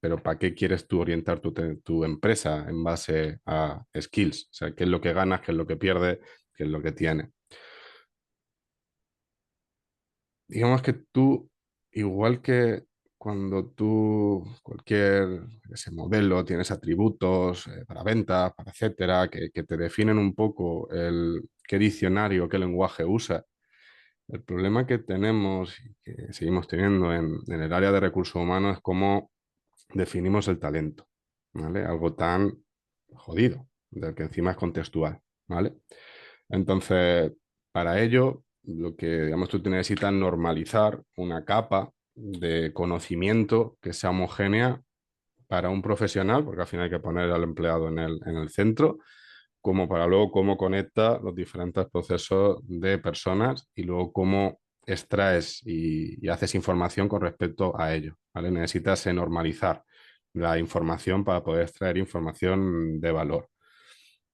pero ¿para qué quieres tú orientar tu empresa en base a skills? O sea, ¿qué es lo que ganas, qué es lo que pierdes, qué es lo que tienes? Digamos que tú, igual que cuando tú, cualquier ese modelo, tienes atributos para ventas, para etcétera, que te definen un poco qué diccionario, qué lenguaje usa. El problema que tenemos y que seguimos teniendo en el área de recursos humanos es cómo definimos el talento, ¿vale? Algo tan jodido, del que encima es contextual, ¿vale? Entonces, para ello, lo que, digamos, tú necesitas normalizar una capa de conocimiento que sea homogénea para un profesional, porque al final hay que poner al empleado en el centro, como para luego cómo conecta los diferentes procesos de personas y luego cómo extraes y haces información con respecto a ello, ¿vale? Necesitas normalizar la información para poder extraer información de valor.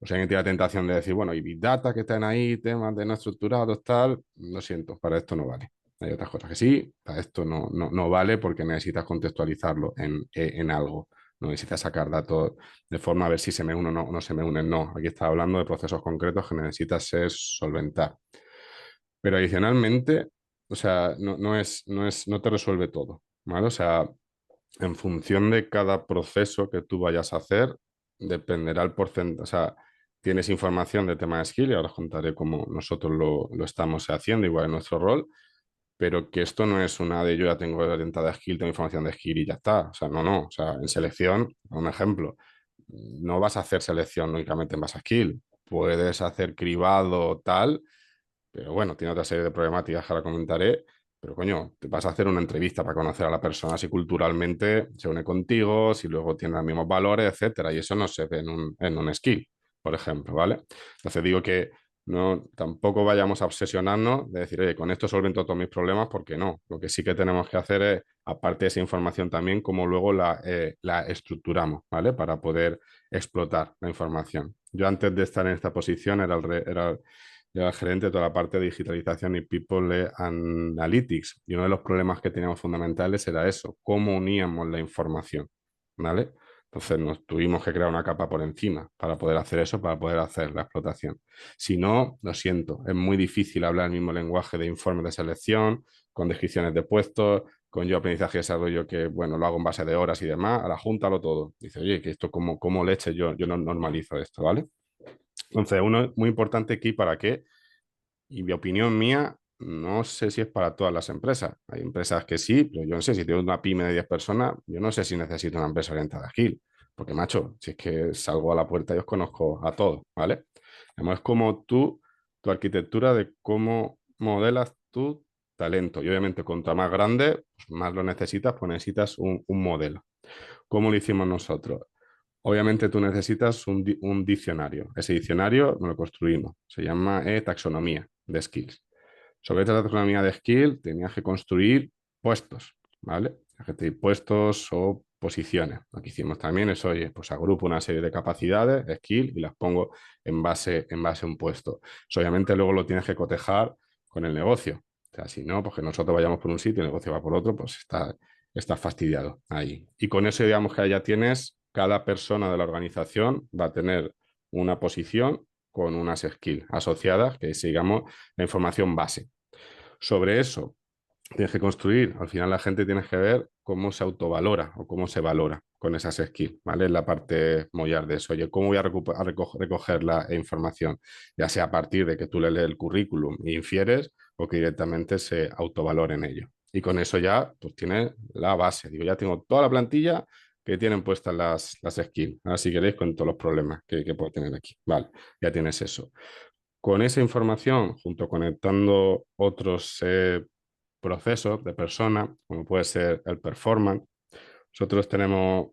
O sea, alguien tiene la tentación de decir, bueno, y Big Data que están ahí, temas de no estructurados, tal, lo siento, para esto no vale. Hay otras cosas que sí, para esto no vale porque necesitas contextualizarlo en algo. No necesitas sacar datos de forma a ver si se me unen o no se me unen. No, aquí está hablando de procesos concretos que necesitas solventar. Pero adicionalmente, o sea, no te resuelve todo, ¿vale? O sea, en función de cada proceso que tú vayas a hacer, dependerá el porcentaje. O sea, tienes información de tema de skill y ahora os contaré cómo nosotros lo estamos haciendo, igual en nuestro rol, pero que esto no es una de yo ya tengo orientada a skill, tengo información de skill y ya está. O sea, no. O sea, en selección, un ejemplo, no vas a hacer selección únicamente en base a skill. Puedes hacer cribado tal, pero bueno, tiene otra serie de problemáticas que ahora comentaré. Pero coño, te vas a hacer una entrevista para conocer a la persona, si culturalmente se une contigo, si luego tiene los mismos valores, etcétera. Y eso no se ve en un skill, por ejemplo, ¿vale? Entonces digo que no, tampoco vayamos a obsesionarnos de decir, oye, con esto solvento todos mis problemas, porque no. Lo que sí que tenemos que hacer es, aparte de esa información también, cómo luego la estructuramos, ¿vale? Para poder explotar la información. Yo antes de estar en esta posición era el gerente de toda la parte de digitalización y People Analytics. Y uno de los problemas que teníamos fundamentales era eso, cómo uníamos la información, ¿vale? Entonces nos tuvimos que crear una capa por encima para poder hacer eso, para poder hacer la explotación. Si no, lo siento, es muy difícil hablar el mismo lenguaje de informes de selección, con descripciones de puestos, con yo aprendizaje y desarrollo que, bueno, lo hago en base de horas y demás, a la júntalo todo. Dice, oye, que esto como leche, yo no normalizo esto, ¿vale? Entonces, uno es muy importante aquí para qué, y mi opinión mía, no sé si es para todas las empresas. Hay empresas que sí, pero yo no sé, si tengo una pyme de 10 personas, yo no sé si necesito una empresa orientada a skill. Porque, macho, si es que salgo a la puerta y os conozco a todos, ¿vale? Además, es como tu arquitectura de cómo modelas tu talento. Y obviamente, cuanto más grande, pues más lo necesitas, pues necesitas un modelo. ¿Cómo lo hicimos nosotros? Obviamente tú necesitas un diccionario. Ese diccionario no lo construimos. Se llama taxonomía de skills. Sobre esta taxonomía de skills tenías que construir puestos, ¿vale? Puestos o posiciones. Lo que hicimos también es, oye, pues agrupo una serie de capacidades, skills, y las pongo en base a un puesto. Eso obviamente luego lo tienes que cotejar con el negocio. O sea, si no, pues que nosotros vayamos por un sitio y el negocio va por otro, pues está fastidiado ahí. Y con eso, digamos que ya tienes, cada persona de la organización va a tener una posición con unas skills asociadas, que es, digamos, la información base. Sobre eso, tienes que construir, al final la gente tiene que ver cómo se autovalora o cómo se valora con esas skills, ¿vale? Es la parte mollar de eso. Oye, ¿cómo voy a recoger la información? Ya sea a partir de que tú le lees el currículum e infieres o que directamente se autovalore en ello. Y con eso ya, pues tienes la base. Digo, ya tengo toda la plantilla que tienen puestas las skills. Ahora, si queréis, con todos los problemas que puedo tener aquí. Vale, ya tienes eso. Con esa información, junto conectando otros procesos de persona, como puede ser el performance, nosotros tenemos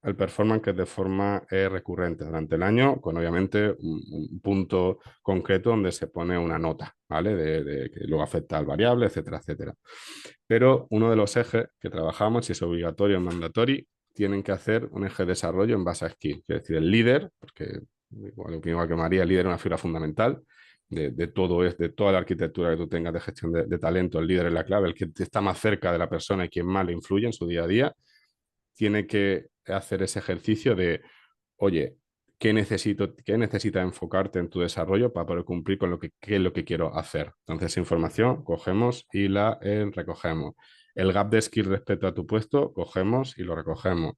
el performance que es de forma recurrente durante el año, con obviamente un punto concreto donde se pone una nota, ¿vale? Que luego afecta al variable, etcétera, etcétera. Pero uno de los ejes que trabajamos, si es obligatorio o mandatorio, tienen que hacer un eje de desarrollo en base a skill, es decir, el líder, porque igual que María, el líder es una figura fundamental de toda la arquitectura que tú tengas de gestión de talento. El líder es la clave, el que está más cerca de la persona y quien más le influye en su día a día, tiene que hacer ese ejercicio de, oye, ¿qué necesitas enfocarte en tu desarrollo para poder cumplir con qué es lo que quiero hacer? Entonces, esa información cogemos y la recogemos. El gap de skill respecto a tu puesto, cogemos y lo recogemos.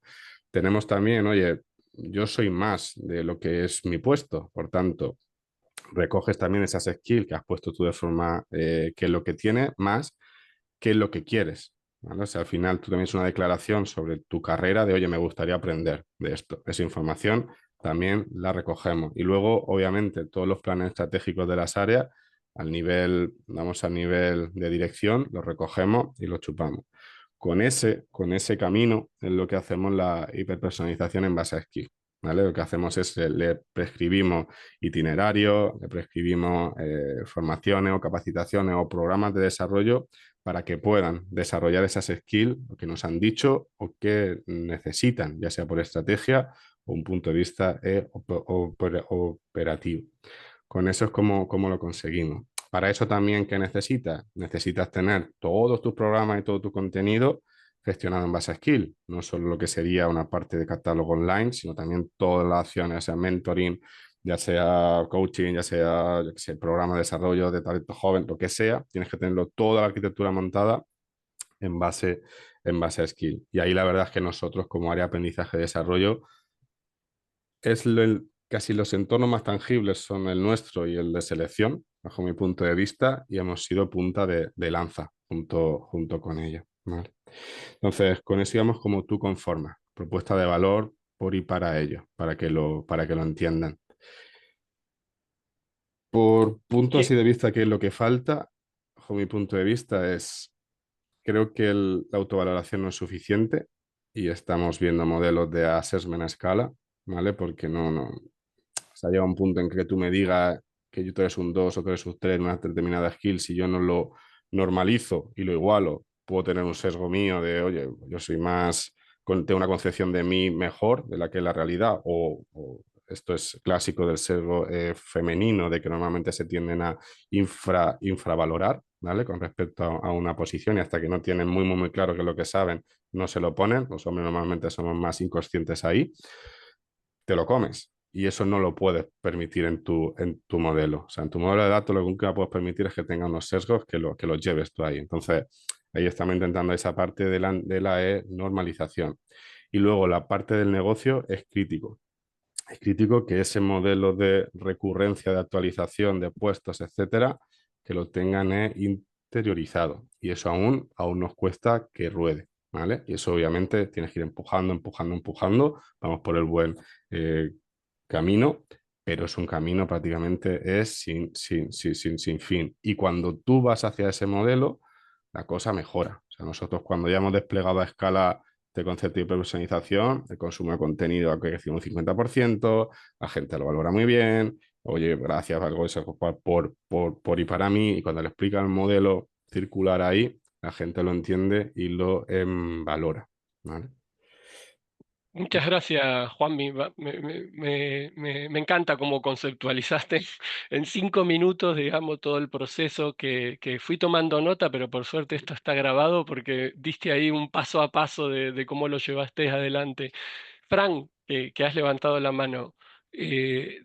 Tenemos también, oye, yo soy más de lo que es mi puesto, por tanto, recoges también esas skills que has puesto tú de forma que es lo que tienes, más qué es lo que quieres, ¿vale? O sea, al final tú también es una declaración sobre tu carrera de, oye, me gustaría aprender de esto. Esa información también la recogemos. Y luego, obviamente, todos los planes estratégicos de las áreas, vamos al nivel de dirección, los recogemos y los chupamos. Con ese camino es lo que hacemos la hiperpersonalización en base a skill. ¿Vale? Lo que hacemos es le prescribimos itinerarios, le prescribimos formaciones o capacitaciones o programas de desarrollo para que puedan desarrollar esas skills que nos han dicho o que necesitan, ya sea por estrategia o un punto de vista operativo. Con eso es como lo conseguimos. Para eso también, ¿qué necesitas? Necesitas tener todos tus programas y todo tu contenido gestionado en base a skill, no solo lo que sería una parte de catálogo online, sino también todas las acciones, ya sea mentoring, ya sea coaching, ya sea, programa de desarrollo de talento joven, lo que sea, tienes que tenerlo toda la arquitectura montada en base, a skill. Y ahí la verdad es que nosotros como área de aprendizaje y desarrollo casi los entornos más tangibles son el nuestro y el de selección, bajo mi punto de vista, y hemos sido punta de lanza junto con ellos. ¿Vale? Entonces, con eso íbamos como tú conformas, propuesta de valor por y para ellos, para que lo entiendan. Por punto así de vista, ¿qué es lo que falta? Bajo mi punto de vista creo que la autovaloración no es suficiente y estamos viendo modelos de assessment a escala, ¿vale? Porque o sea, llega un punto en que tú me digas que tú eres un 2 o tú eres un 3 en una determinada skill, si yo no lo normalizo y lo igualo, puedo tener un sesgo mío de, oye, yo soy más, tengo una concepción de mí mejor de la que es la realidad, o esto es clásico del sesgo femenino, de que normalmente se tienden a infravalorar, ¿vale? Con respecto a una posición y hasta que no tienen muy claro qué es lo que saben, no se lo ponen. Los hombres normalmente somos más inconscientes ahí. Te lo comes. Y eso no lo puedes permitir en tu modelo. O sea, en tu modelo de datos lo único que puedes permitir es que tenga unos sesgos que los lleves tú ahí. Entonces, ahí estamos intentando esa parte de la normalización. Y luego la parte del negocio es crítico. Es crítico que ese modelo de recurrencia, de actualización de puestos, etcétera, que lo tengan interiorizado. Y eso aún nos cuesta que ruede. ¿Vale? Y eso obviamente tienes que ir empujando. Vamos por el buen eh, camino, pero es un camino prácticamente sin fin. Y cuando tú vas hacia ese modelo, la cosa mejora. O sea, nosotros cuando ya hemos desplegado a escala de concepto y personalización, el consumo de contenido ha crecido un 50%, la gente lo valora muy bien, oye, gracias, algo eso por y para mí, y cuando le explica el modelo circular ahí, la gente lo entiende y lo valora. ¿Vale? Muchas gracias, Juanmi. Me encanta cómo conceptualizaste en 5 minutos, digamos, todo el proceso que fui tomando nota, pero por suerte esto está grabado porque diste ahí un paso a paso de cómo lo llevaste adelante. Fran, que has levantado la mano,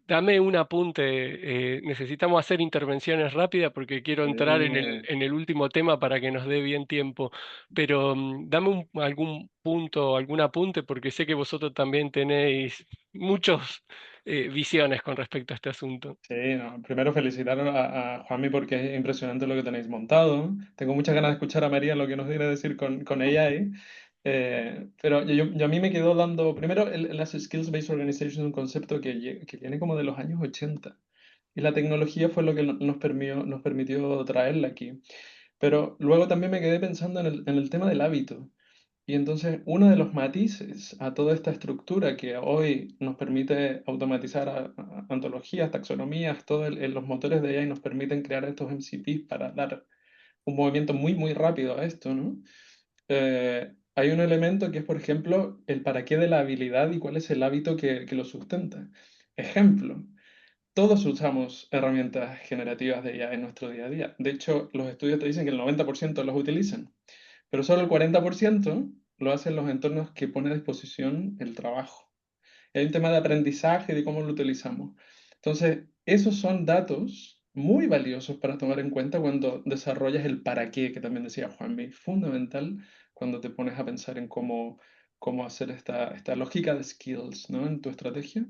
dame un apunte. Necesitamos hacer intervenciones rápidas porque quiero entrar en el último tema para que nos dé bien tiempo. Pero dame algún punto, algún apunte, porque sé que vosotros también tenéis muchas visiones con respecto a este asunto. Sí, no, primero felicitar a Juanmi porque es impresionante lo que tenéis montado. Tengo muchas ganas de escuchar a María lo que nos viene a decir con AI. Pero yo a mí me quedó dando, primero, las Skills-Based Organization es un concepto que viene como de los años 80 y la tecnología fue lo que nos permitió traerla aquí. Pero luego también me quedé pensando en el tema del hábito. Y entonces uno de los matices a toda esta estructura que hoy nos permite automatizar antologías, taxonomías, todos los motores de AI nos permiten crear estos MCPs para dar un movimiento muy rápido a esto, ¿no? Hay un elemento que es, por ejemplo, el para qué de la habilidad y cuál es el hábito que lo sustenta. Ejemplo, todos usamos herramientas generativas de IA en nuestro día a día. De hecho, los estudios te dicen que el 90% los utilizan, pero solo el 40% lo hacen los entornos que pone a disposición el trabajo. Hay un tema de aprendizaje, de cómo lo utilizamos. Entonces, esos son datos muy valiosos para tomar en cuenta cuando desarrollas el para qué, que también decía Juanmi. Fundamental cuando te pones a pensar en cómo hacer esta lógica de skills, ¿no? En tu estrategia.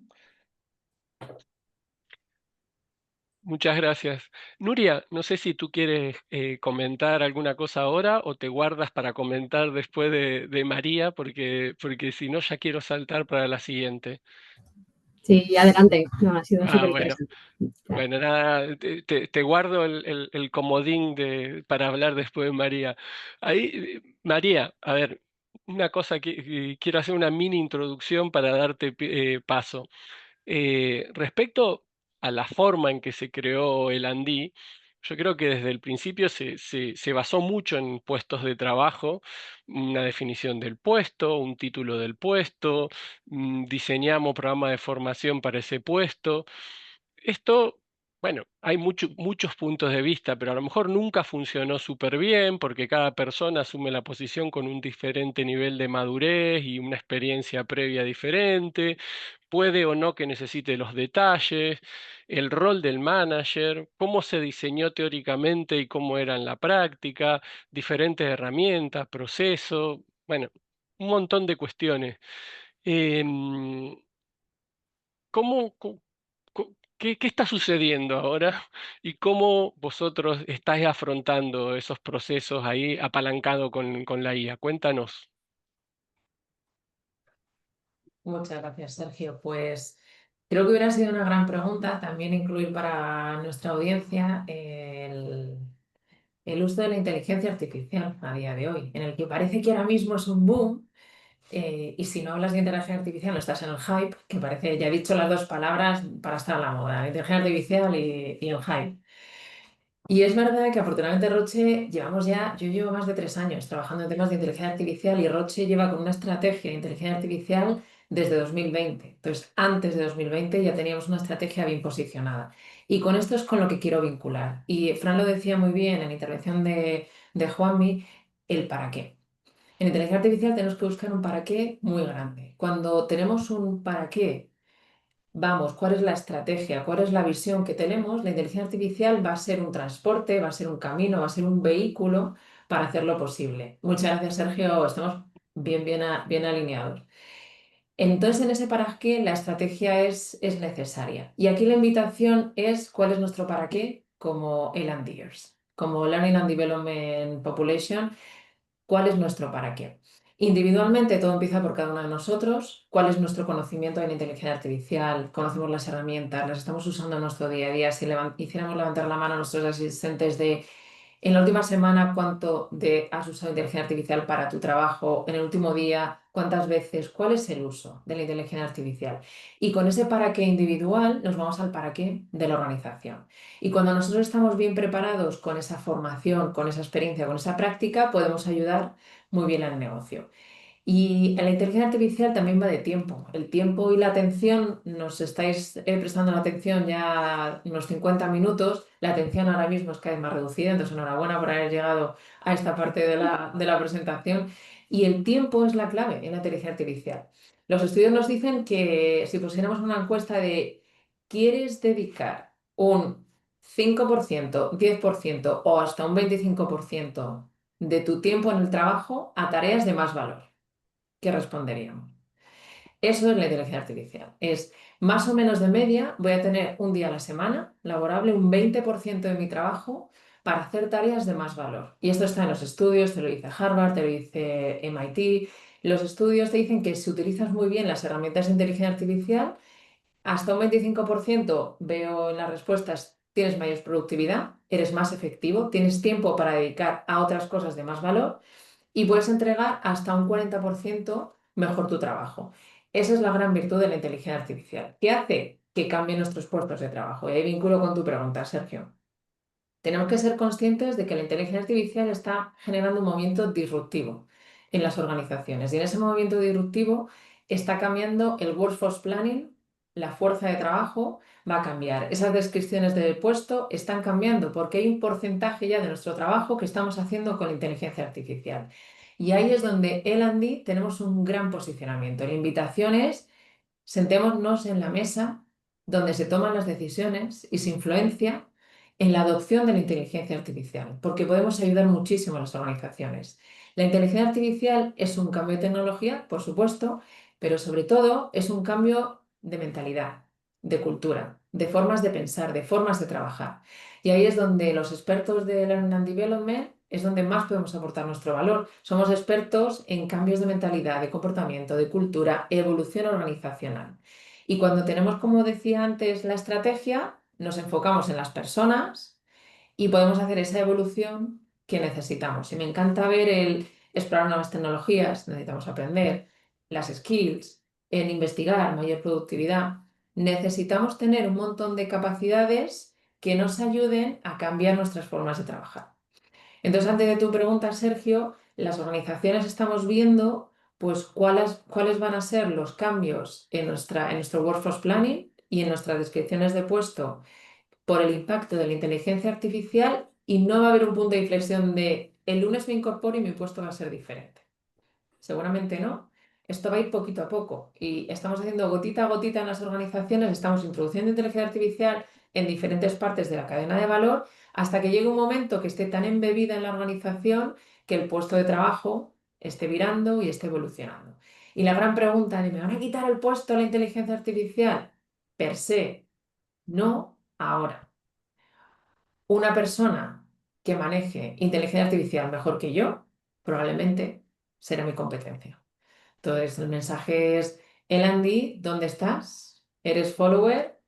Muchas gracias. Nuria, no sé si tú quieres comentar alguna cosa ahora o te guardas para comentar después de María, porque si no ya quiero saltar para la siguiente. Sí, adelante. No, ha sido Ah, súper bueno. interesante. Claro. Bueno, nada, te guardo el comodín para hablar después de María. Ahí, María, a ver, una cosa que quiero hacer una mini introducción para darte paso. Respecto a la forma en que se creó el Andí, yo creo que desde el principio se basó mucho en puestos de trabajo, una definición del puesto, un título del puesto, diseñamos programa de formación para ese puesto. Esto, bueno, hay muchos puntos de vista, pero a lo mejor nunca funcionó súper bien porque cada persona asume la posición con un diferente nivel de madurez y una experiencia previa diferente. Puede o no que necesite los detalles, el rol del manager, cómo se diseñó teóricamente y cómo era en la práctica, diferentes herramientas, procesos, bueno, un montón de cuestiones. Em, ¿Cómo, qué está sucediendo ahora y cómo vosotros estáis afrontando esos procesos ahí apalancado con la IA? Cuéntanos. Muchas gracias, Sergio. Pues creo que hubiera sido una gran pregunta también incluir para nuestra audiencia el uso de la inteligencia artificial a día de hoy, en el que parece que ahora mismo es un boom. Y si no hablas de inteligencia artificial, no estás en el hype, que parece, ya he dicho las dos palabras para estar a la moda, la inteligencia artificial y el hype. Y es verdad que afortunadamente Roche llevamos ya, yo llevo más de 3 años trabajando en temas de inteligencia artificial y Roche lleva con una estrategia de inteligencia artificial desde 2020. Entonces, antes de 2020 ya teníamos una estrategia bien posicionada. Y con esto es con lo que quiero vincular. Y Fran lo decía muy bien en la intervención de Juanmi, el para qué. En inteligencia artificial tenemos que buscar un para qué muy grande. Cuando tenemos un para qué, vamos, cuál es la estrategia, cuál es la visión que tenemos, la inteligencia artificial va a ser un transporte, va a ser un camino, va a ser un vehículo para hacerlo posible. Muchas gracias, Sergio. Estamos bien alineados. Entonces, en ese para qué, la estrategia es necesaria. Y aquí la invitación es cuál es nuestro para qué como L&Ders, como Learning and Development Population. ¿Cuál es nuestro para qué? Individualmente todo empieza por cada uno de nosotros. ¿Cuál es nuestro conocimiento de la inteligencia artificial? Conocemos las herramientas, las estamos usando en nuestro día a día. Si hiciéramos levantar la mano a nuestros asistentes de en la última semana, ¿cuánto has usado inteligencia artificial para tu trabajo? En el último día, ¿cuántas veces? ¿Cuál es el uso de la inteligencia artificial? Y con ese para qué individual nos vamos al para qué de la organización. Y cuando nosotros estamos bien preparados con esa formación, con esa experiencia, con esa práctica, podemos ayudar muy bien al negocio. Y en la inteligencia artificial también va de tiempo. El tiempo y la atención, nos estáis prestando la atención ya unos 50 minutos. La atención ahora mismo es cada vez más reducida, entonces enhorabuena por haber llegado a esta parte de la presentación. Y el tiempo es la clave en la inteligencia artificial. Los estudios nos dicen que si pusiéramos una encuesta de ¿quieres dedicar un 5%, 10% o hasta un 25% de tu tiempo en el trabajo a tareas de más valor? ¿Qué responderíamos? Eso es la inteligencia artificial. Es más o menos de media, voy a tener un día a la semana laborable, un 20% de mi trabajo para hacer tareas de más valor. Y esto está en los estudios, te lo dice Harvard, te lo dice MIT. Los estudios te dicen que si utilizas muy bien las herramientas de inteligencia artificial, hasta un 25% veo en las respuestas, tienes mayor productividad, eres más efectivo, tienes tiempo para dedicar a otras cosas de más valor y puedes entregar hasta un 40% mejor tu trabajo. Esa es la gran virtud de la inteligencia artificial. ¿Qué hace? Que cambien nuestros puestos de trabajo. Y ahí vinculo con tu pregunta, Sergio. Tenemos que ser conscientes de que la inteligencia artificial está generando un movimiento disruptivo en las organizaciones. Y en ese movimiento disruptivo está cambiando el workforce planning, la fuerza de trabajo va a cambiar. Esas descripciones del puesto están cambiando porque hay un porcentaje ya de nuestro trabajo que estamos haciendo con inteligencia artificial. Y ahí es donde L&D tenemos un gran posicionamiento. La invitación es sentémonos en la mesa donde se toman las decisiones y se influencia en la adopción de la inteligencia artificial, porque podemos ayudar muchísimo a las organizaciones. La inteligencia artificial es un cambio de tecnología, por supuesto, pero sobre todo es un cambio de mentalidad, de cultura, de formas de pensar, de formas de trabajar. Y ahí es donde los expertos de Learning and Development es donde más podemos aportar nuestro valor. Somos expertos en cambios de mentalidad, de comportamiento, de cultura, evolución organizacional. Y cuando tenemos, como decía antes, la estrategia, nos enfocamos en las personas y podemos hacer esa evolución que necesitamos. Y me encanta ver el explorar nuevas tecnologías, necesitamos aprender, las skills, en investigar, mayor productividad. Necesitamos tener un montón de capacidades que nos ayuden a cambiar nuestras formas de trabajar. Entonces, antes de tu pregunta, Sergio, las organizaciones estamos viendo pues cuáles van a ser los cambios en nuestro workforce planning y en nuestras descripciones de puesto por el impacto de la inteligencia artificial, y no va a haber un punto de inflexión de el lunes me incorporo y mi puesto va a ser diferente. Seguramente no. Esto va a ir poquito a poco y estamos haciendo gotita a gotita en las organizaciones, estamos introduciendo inteligencia artificial en diferentes partes de la cadena de valor hasta que llegue un momento que esté tan embebida en la organización que el puesto de trabajo esté virando y esté evolucionando. Y la gran pregunta de ¿me van a quitar el puesto a la inteligencia artificial? Per se, no ahora. Una persona que maneje inteligencia artificial mejor que yo, probablemente será mi competencia. Entonces, el mensaje es, Elandi, ¿dónde estás? ¿Eres follower?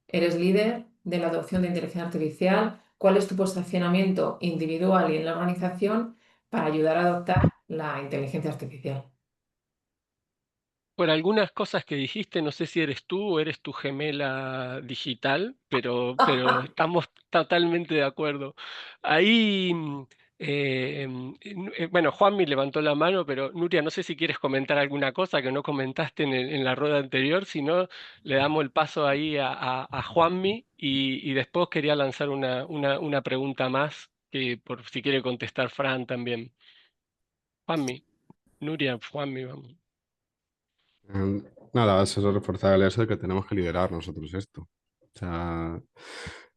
¿Eres líder de la adopción de inteligencia artificial? ¿Cuál es tu posicionamiento individual y en la organización para ayudar a adoptar la inteligencia artificial? Por algunas cosas que dijiste, no sé si eres tú o eres tu gemela digital, pero estamos totalmente de acuerdo. Ahí, bueno, Juanmi levantó la mano, pero Nuria, no sé si quieres comentar alguna cosa que no comentaste en la rueda anterior, si no, le damos el paso ahí a Juanmi y después quería lanzar una pregunta más, que por si quiere contestar Fran también. Juanmi, Nuria, Juanmi, vamos. Nada, eso es reforzar el eso de que tenemos que liderar nosotros esto. O sea,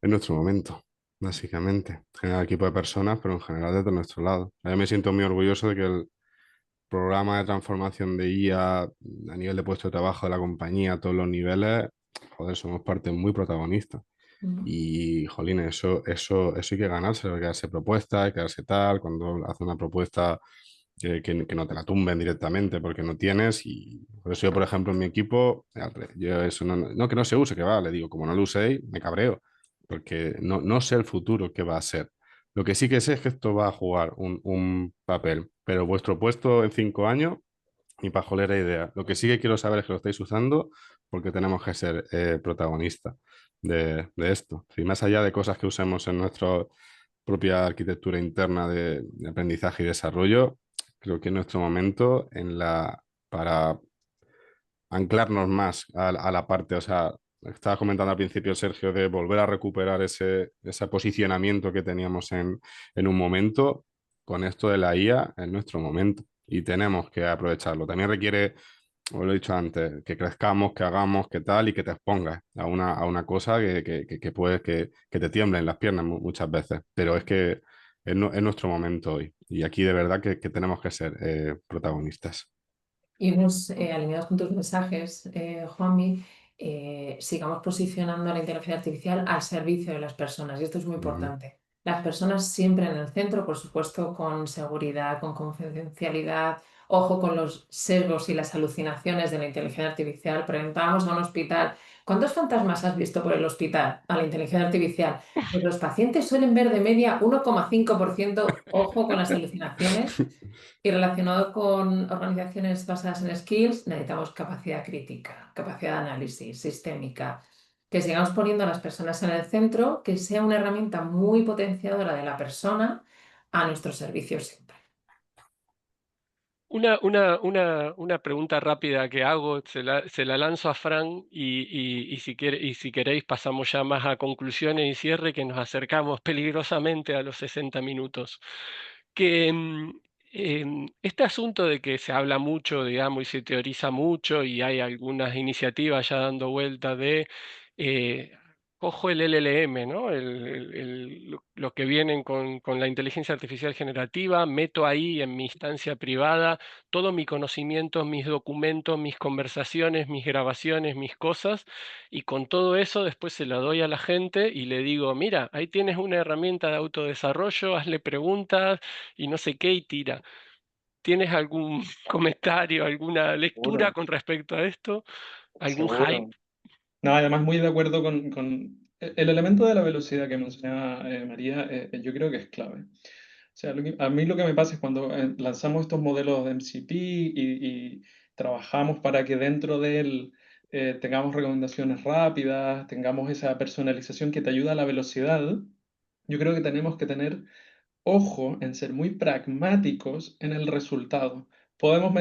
es nuestro momento, básicamente. Generar equipo de personas, pero en general desde nuestro lado. Yo me siento muy orgulloso de que el programa de transformación de IA a nivel de puesto de trabajo de la compañía, a todos los niveles, joder, somos parte muy protagonista. Y, jolín, eso hay que ganárselo, hay que darse propuestas, hay que darse tal, cuando hace una propuesta que no te la tumben directamente porque no tienes. Y por eso yo, por ejemplo, en mi equipo, yo eso no que no se use, que va, le digo, como no lo uséis, me cabreo, porque no sé el futuro que va a ser. Lo que sí que sé es que esto va a jugar un papel, pero vuestro puesto en 5 años, ni pajolera idea. Lo que sí que quiero saber es que lo estáis usando porque tenemos que ser protagonistas de esto. Si más allá de cosas que usemos en nuestra propia arquitectura interna de aprendizaje y desarrollo, creo que es nuestro momento para anclarnos más a la parte, o sea, estaba comentando al principio, Sergio, de volver a recuperar ese posicionamiento que teníamos en un momento. Con esto de la IA es nuestro momento y tenemos que aprovecharlo. También requiere, como lo he dicho antes, que crezcamos, que hagamos, que tal y que te expongas a una cosa que te tiemblen las piernas muchas veces. Pero es que es nuestro momento hoy y aquí de verdad que tenemos que ser protagonistas. Y unos alineados con tus mensajes, Juanmi, sigamos posicionando la inteligencia artificial al servicio de las personas. Y esto es muy importante. Las personas siempre en el centro, por supuesto, con seguridad, con confidencialidad. Ojo con los sesgos y las alucinaciones de la inteligencia artificial. Preguntábamos a un hospital, ¿cuántos fantasmas has visto por el hospital a la inteligencia artificial? Pues los pacientes suelen ver de media 1,5%. Ojo con las alucinaciones. Y relacionado con organizaciones basadas en skills, necesitamos capacidad crítica, capacidad de análisis, sistémica, que sigamos poniendo a las personas en el centro, que sea una herramienta muy potenciadora de la persona a nuestro servicio siempre. Una pregunta rápida que hago, se la lanzo a Fran y si queréis pasamos ya más a conclusiones y cierre, que nos acercamos peligrosamente a los 60 minutos. Que este asunto de que se habla mucho, digamos, y se teoriza mucho y hay algunas iniciativas ya dando vuelta de... eh, Cojo el LLM, ¿no? Lo que vienen con la inteligencia artificial generativa, meto ahí en mi instancia privada todo mi conocimiento, mis documentos, mis conversaciones, mis grabaciones, mis cosas, y con todo eso después se la doy a la gente y le digo, mira, ahí tienes una herramienta de autodesarrollo, hazle preguntas y no sé qué y tira. ¿Tienes algún comentario, alguna lectura Seguro, con respecto a esto? ¿Algún seguro. hype? No, además muy de acuerdo con el elemento de la velocidad que mencionaba María, yo creo que es clave. O sea, a mí lo que me pasa es cuando lanzamos estos modelos de MCP y trabajamos para que dentro de él tengamos recomendaciones rápidas, tengamos esa personalización que te ayuda a la velocidad, yo creo que tenemos que tener ojo en ser muy pragmáticos en el resultado.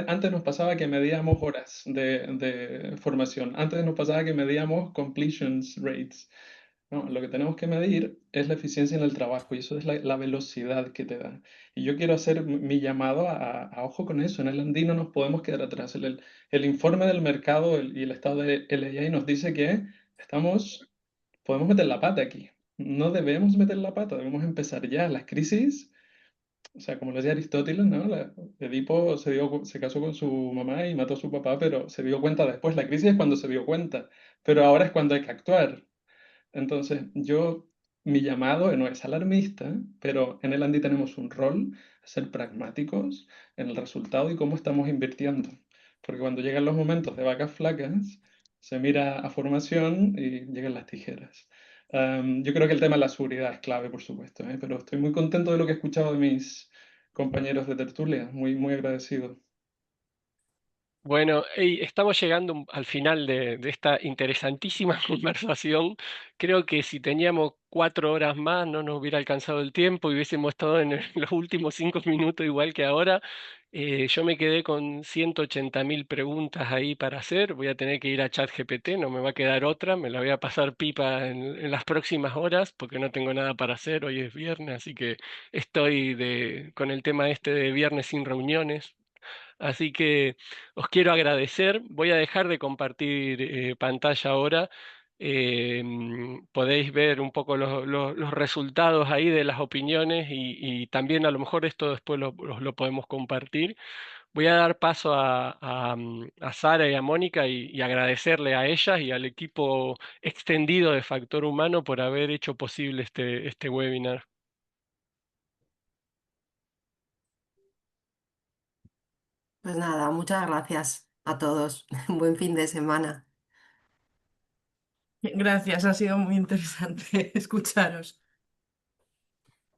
Antes nos pasaba que medíamos horas de formación, antes nos pasaba que medíamos completions rates. No, lo que tenemos que medir es la eficiencia en el trabajo y eso es la velocidad que te da. Y yo quiero hacer mi llamado a ojo con eso. En el andino no nos podemos quedar atrás. El informe del mercado y el estado de LAI nos dice que podemos meter la pata aquí. No debemos meter la pata, debemos empezar ya. Las crisis, o sea, como lo decía Aristóteles, ¿no? Edipo se casó con su mamá y mató a su papá, pero se dio cuenta después. La crisis es cuando se dio cuenta, pero ahora es cuando hay que actuar. Entonces, mi llamado no es alarmista, pero en el Andy tenemos un rol, ser pragmáticos en el resultado y cómo estamos invirtiendo. Porque cuando llegan los momentos de vacas flacas, se mira a formación y llegan las tijeras. Yo creo que el tema de la seguridad es clave, por supuesto, pero estoy muy contento de lo que he escuchado de mis compañeros de tertulia, muy, muy agradecido. Bueno, estamos llegando al final de esta interesantísima conversación. Creo que si teníamos 4 horas más no nos hubiera alcanzado el tiempo y hubiésemos estado en los últimos 5 minutos igual que ahora. Yo me quedé con 180.000 preguntas ahí para hacer. Voy a tener que ir a ChatGPT, no me va a quedar otra. Me la voy a pasar pipa en las próximas horas porque no tengo nada para hacer. Hoy es viernes, así que estoy con el tema este de viernes sin reuniones. Así que os quiero agradecer. Voy a dejar de compartir pantalla ahora. Podéis ver un poco los resultados ahí de las opiniones y también a lo mejor esto después lo podemos compartir. Voy a dar paso a Sara y a Mónica y agradecerle a ellas y al equipo extendido de Factor Humano por haber hecho posible este webinar. Pues nada, muchas gracias a todos. Buen fin de semana. Gracias, ha sido muy interesante escucharos.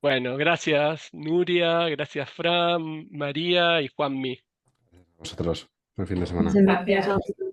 Bueno, gracias Nuria, gracias Fran, María y Juanmi. Vosotros, buen fin de semana. Sí, Gracias. eso.